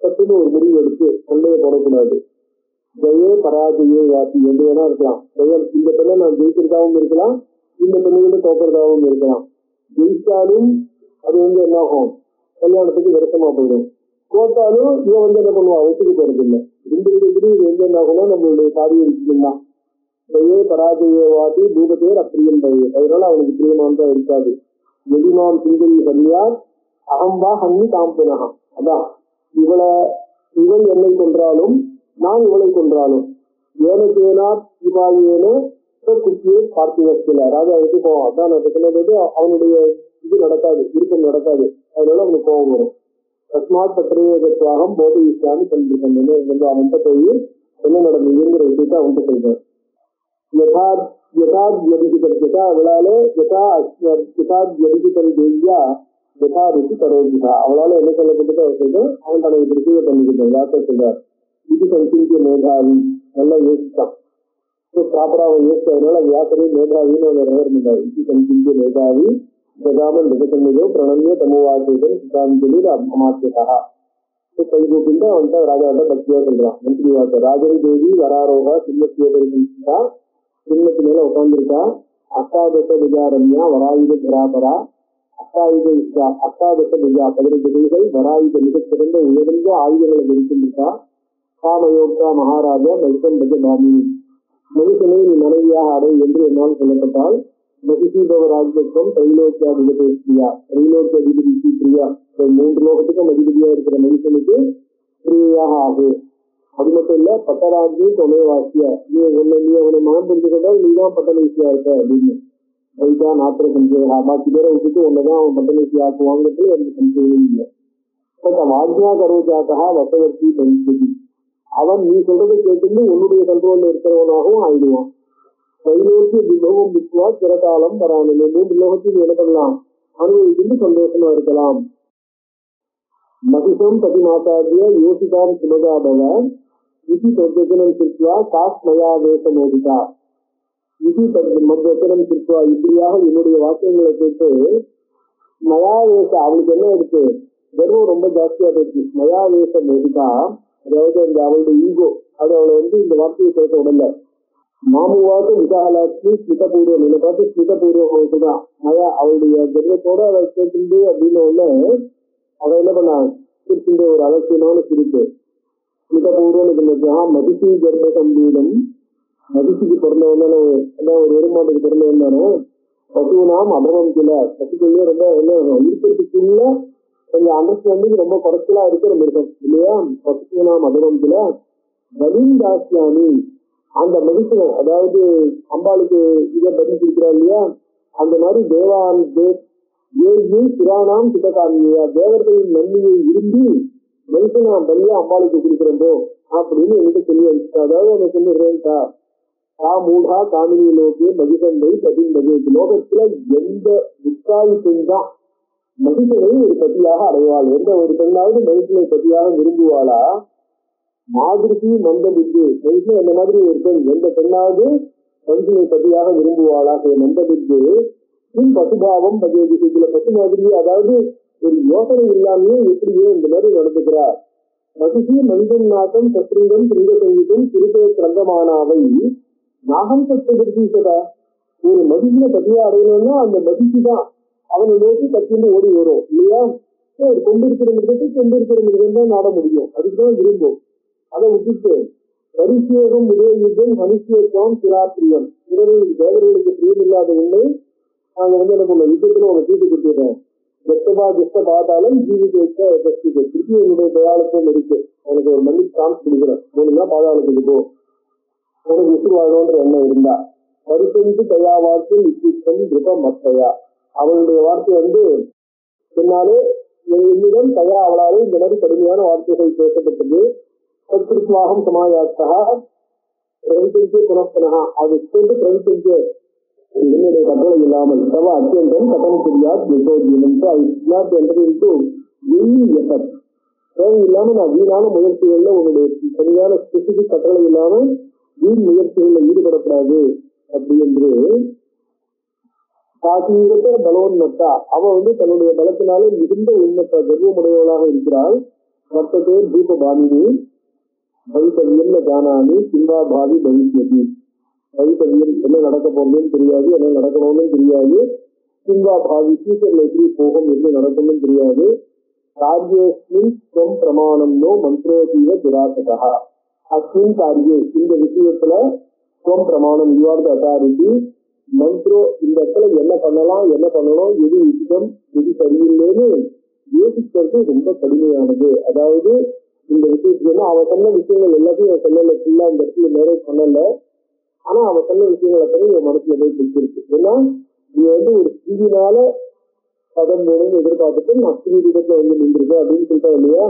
சட்டுன்னு ஒரு முடிவு எடுத்து கொள்ளைய போடக்கூடாது. ஜெயே பராஜயே வாசி என்று வேணா இருக்கலாம். ஜெயம் இந்த பெண்ணை நான் ஜெயிக்கிறதாகவும் இருக்கலாம், இந்த பெண்ணுகிட்ட தோக்கிறதாகவும் இருக்கலாம். ஜெயிச்சாலும் அது என்ன ஆகும், கல்யாணத்துக்கு விரசமா போயிடும். தோத்தாலும் இவன் என்ன பண்ணுவான், ஒத்துக்கு போறது இல்லை. ரெண்டு விதத்திலும் இது என்ன ஆகும்னா நம்மளுடைய காரியம் விஷயம் தான். ஜெயே பராஜயே வாசி பூபத்தேர் அப்பிரியம் பழைய, அதனால அவனுக்கு பிரியமானதா இருக்காது. எதிமாம் சிங்கரி கல்யாண் அகம்பா ஹன்னி காம்பனகா, அதான் இவள் என்னை கொன்றாலும் நான் இவளை கொன்றாலும் ஏனேனா இவாயேன குத்தியே பார்த்திவத்தில் ராஜாவுக்கு போவான். அதான் நான் சொன்னது, அவனுடைய இது நடக்காது, விருப்பம் நடக்காது. அதனால அவனுக்கு கோபம் வரும். தஸ்மாத் பத்திரேகத்வாகம் போதை இஸ்லாமி கண்டிப்பாங்க அவன்கிட்ட போய் என்ன நடந்ததுங்கிற விஷயத்தை அவன்கிட்ட சொல்றேன். அவளால அவளால என்ன சொல்லப்பட்டது அவர் சொல்றேன். அவன் தனக்கு திருப்தியை பண்ணிக்கிட்டான். யார்கிட்ட சொல்றார், இது சங்கிந்திய மேதாவி, நல்லா யோசிச்சான். ப்ராப்பரா அவன் யோசிச்சதுனால வியாசரே மேதாவின்னு அவன் இருந்தார். இது சங்கிந்திய மேதாவி ஜகாமன் நிகழ்ந்ததோ பிரணமிய தமுவாசேதன் சுதாஞ்சலி அமாத்தியகா. கைகூப்பிட்டு அவன்கிட்ட ராஜாட்ட பக்தியா சொல்றான். மந்திரி வார்த்தை ராஜரி தேவி வராரோகா சிம்மத்தியோதா, சிம்மத்து மேல உட்கார்ந்துருக்கா. அஷ்டாதச விஜாரண்யா வராயுத பராபரா, அஷ்டாதச விஜா 15 கைகள், வராயுத மிகச்சிறந்த உயர்ந்த ஆயுதங்களை தரித்திருக்கா. காமயோகா மகாராஜா மைசம் பஜபாமி, மனுஷனை நீ மனைவியாக அடை என்று என்னால் சொல்லப்பட்டால் மதிசீபவராஜ்யம் தைலோக்கியா தைலோக்கிய அதிபதி பிரியா, 3 லோகத்துக்கும் அதிபதியா இருக்கிற மனுஷனுக்கு பிரியாக ஆகு. அது மட்டும் இல்ல, பட்டராஜ்யம் தொலைவாசியா, நீ அவனை மனம் புரிந்து கொண்டால் நீதான் பட்டநேசியா இருக்க அப்படின்னு. வைதா நாத்திர சந்தேகா, பாக்கி பேரை விட்டுட்டு ஒன்னதான் அவன் பட்டநேசி ஆக்குவாங்கிறது எனக்கு சந்தேகமே இல்லை. ஆஜ்ஞா கரோஜாத்தா வசவர்த்தி பரிஸ்திதி, அவன் நீ சொல்றதை கேட்டு உன்னுடைய கண்ட்ரோல்ல இருக்கிறவனாகவும் ஆயிடுவான். தைலோக்கிய விபவம் வித்வா சிறகாலம் வரானிலே, 3 லோகத்தில் என்ன பண்ணலாம், அனுபவித்து சந்தோஷமா இருக்கலாம். மகிஷம் பதிமாசாரிய யோசிதாம் சுபகாபவ இது தத்வச்சனம் சித்வா காஸ்மயாவேச மோதிதா, இது மத்வச்சனம் சித்வா, இப்படியாக என்னுடைய வாக்கியங்களை கேட்டு மயாவேச, அவளுக்கு என்ன இருக்கு, கர்வம் ரொம்ப ஜாஸ்தியா போயிடுச்சு. மயாவேச மோதிதா, அதாவது அந்த அவளுடைய ஈகோ, அது அவளை இந்த வார்த்தையை கேட்ட உடனே மாமுவாக்கு விசாலாட்சி ஸ்மிதபூர்வம், என்னை பார்த்து ஸ்மிதபூர்வம் தான் மயா, அவளுடைய கர்வத்தோட அவளை கேட்டு அப்படின்னு உடனே அவ என்ன பண்ணா, சிரிச்சுட்டு ஒரு அலட்சியமான சிரிப்பு. ஸ்மிதபூர்வம் மதிசி கர்ப்ப சம்பீதம், மதிசிக்கு பிறந்தவன ஒரு எருமாட்டுக்கு பிறந்தவன் பசுனாம் அபரம் சில, பசுக்குள்ளே ரொம்ப என்ன இருக்கிறதுக்குள்ள கொஞ்சம் அண்டர்ஸ்டாண்டிங் ரொம்ப குறைச்சலா இருக்கிற மிருகம் இல்லையா. பசுனாம் அபரம் சில பலிந்தாசியானி, அந்த மதிசனை, அதாவது அம்பாளுக்கு இதை பதில் கொடுக்கிறா இல்லையா, அந்த மாதிரி தேவான் சிரானாம் சிதகாமியா, தேவர்களின் நன்மையை விரும்பி மனுஷனாம் பலியா அம்பாளுக்கு கொடுக்கிறோம்போ அப்படின்னு என்கிட்ட சொல்லி வந்துட்டா. அதாவது அவனை சொல்லிடுறேன்டா, மூடா காமினி நோக்கிய மகிஷந்தை பதின்பது, லோகத்துல எந்த முக்காய் பெண் தான் மகிஷனை ஒரு பத்தியாக அடைவாள். எந்த ஒரு பெண்ணாவது மனுஷனை பத்தியாக விரும்புவாளா? மாதிரி மந்த புத்தி, மனுஷன் அந்த மாதிரி ஒரு பெண், எந்த பெண்ணாவது மனுஷனை பத்தியாக விரும்புவாளா? மந்த புத்தி பசுபாவம் பதிவு விஷயத்துல பசு மாதிரி, அதாவது ஒரு யோசனை இல்லாமையே எப்படியோ இந்த மாதிரி நடந்துக்கிறார். மகிழ்ச்சி மனிதன் நாட்டம் சத்ருங்கம் சிங்க சங்கீதம் திருப்பே கிரந்தமானாவை நாகம் சத்தா, ஒரு மகிழ்ச்சியை பத்தியா அடையணும்னா அந்த மகிழ்ச்சி தான் அவனை நோக்கி கத்தின்னு ஓடி வரும் இல்லையா. ஒரு கொண்டிருக்கிற மிருகம் தான் நாட முடியும், அதுக்குதான் விரும்பும். அதை விட்டுட்டு பரிசேகம் உதயயுத்தம் மனுஷியத்துவம் சிராப்பிரியம், தேவர்களுக்கு பிரியம் இல்லாத உண்மை நாங்க என்ன பண்ணோம், யுத்தத்துல உங்க தீட்டு கொடுத்துடுறேன். வெத்தபா திஷ்ட பார்த்தாலும் ஜீவிக்க திருப்பி என்னுடைய தயாளத்துவம் இருக்கு, எனக்கு ஒரு மன்னிப்பு சான்ஸ் கொடுக்குறேன், 3 நாள் பாதாளத்துக்கு போ, உனக்கு உசுறு வாழணுன்ற எண்ணம் இருந்தா பரிசெஞ்சு தயா வார்த்தை நிச்சயம் கிருப மத்தையா, அவளுடைய வார்த்தை பின்னாலே என்னிடம் தயா, அவளாலே இந்த மாதிரி கடுமையான வார்த்தைகள் பேசப்பட்டது. சத்ருத்வாகம் சமாயாத்தா பிரவித்தஞ்சே புனப்பனகா, அது சேர்ந்து பிரவித்தஞ்சே என்னுடைய கட்டளை இல்லாமல் தவ அத்தியந்தம் கட்டணம் தெரியாது தேவையில்லாம நான் வீணான முயற்சிகள்ல உன்னுடைய சரியான ஸ்பெசிபிக் கட்டளை இல்லாம வீண் முயற்சிகள்ல ஈடுபடக்கூடாது அப்படி என்று காசியிட்ட பலவன்மத்தா அவன் தன்னுடைய பலத்தினாலே மிகுந்த உண்மத்த கர்வமுடையவளாக இருக்கிறாள். வர்த்ததே தீப பாமினி பவித்தவியம் ஜானாமி சிந்தா பாவி பவிஷ்யதி. பவித்தவியம் என்ன நடக்க போறதுன்னு தெரியாது, என்ன நடக்கணும்னு தெரியாது. சிந்தா பாவி ஃபியூச்சர்ல எப்படி போகும், எப்படி நடக்கணும்னு தெரியாது. காரியஸ்மின் ஸ்வம் பிரமாணம் நோ மந்திரோதீவ துராசகா. அஸ்மின் காரியே இந்த விஷயத்துல ஸ்வம் பிரமாணம் யூ ஆர் த அத்தாரிட்டி. மந்திரோ இந்த இடத்துல என்ன பண்ணலாம், என்ன பண்ணணும், எது உச்சிதம் எது சரியில்லைன்னு யோசிக்கிறது ரொம்ப கடுமையானது. அதாவது இந்த விஷயத்துக்கு அவ சொன்ன விஷயங்கள் எல்லாத்தையும் அவன் சொல்லல, ஃபுல்லா இந்த இடத்துல மேரேஜ் பண்ணல. ஆனா அவ சொன்ன விஷயங்களை பத்தி என் மனசுல போய் பிடிச்சிருக்கு. ஏன்னா நீ ஒரு ஸ்திதினால பதம் வேணும்னு எதிர்பார்த்துட்டு நான் ஸ்திரீடத்துல நின்றுருக்கேன் அப்படின்னு சொல்லிட்டா இல்லையா.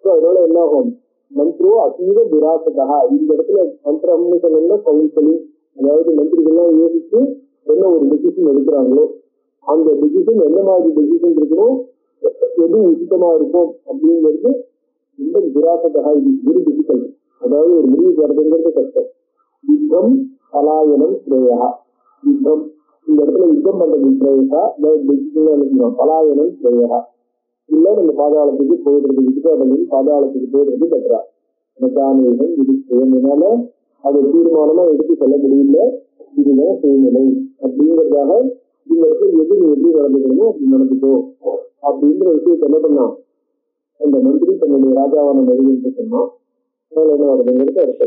ஸோ அதனால என்ன ஆகும், மந்திரோ அதீத துராசகா. இந்த இடத்துல மந்திரம்னு சொன்னா கவுன்சிலிங், அதாவது மந்திரிகள்லாம் யோசிச்சு என்ன ஒரு டெசிஷன் எடுக்கிறாங்களோ அந்த டெசிஷன் என்ன மாதிரி டெசிஷன் இருக்கணும், எது உச்சிதமா இருக்கும் அப்படிங்கிறது ரொம்ப துராசகா. இது வெரி டிஃபிகல்ட். அதாவது ஒரு முடிவுக்கு வரதுங்கிறது கஷ்டம். யுத்தம் பலாயனம் ஸ்ரேயா. யுத்தம் இந்த இடத்துல யுத்தம் பண்றது ஸ்ரேயா, டெசிஷன் நினைக்கிறோம். பலாயனம் ஸ்ரேயா இல்ல நம்ம பாதாளத்துக்கு போயிடுறது, விசுவாசம் பாதாளத்துக்கு போயிடுறது பெற்றா மெக்கானிசம் இது செய்யறதுனால அதை தீர்மானமா எடுத்து சொல்ல முடியல. இதுதான் சூழ்நிலை அப்படிங்கிறதாக இந்த இடத்துல எது நீ எப்படி நடந்துக்கணுமோ அப்படி நடந்துக்கோ அப்படிங்கிற விஷயத்த என்ன பண்ணான் அந்த மந்திரி தன்னுடைய ராஜாவான நெருங்கி சொன்னான். என்ன வருதுங்கிறது அடுத்த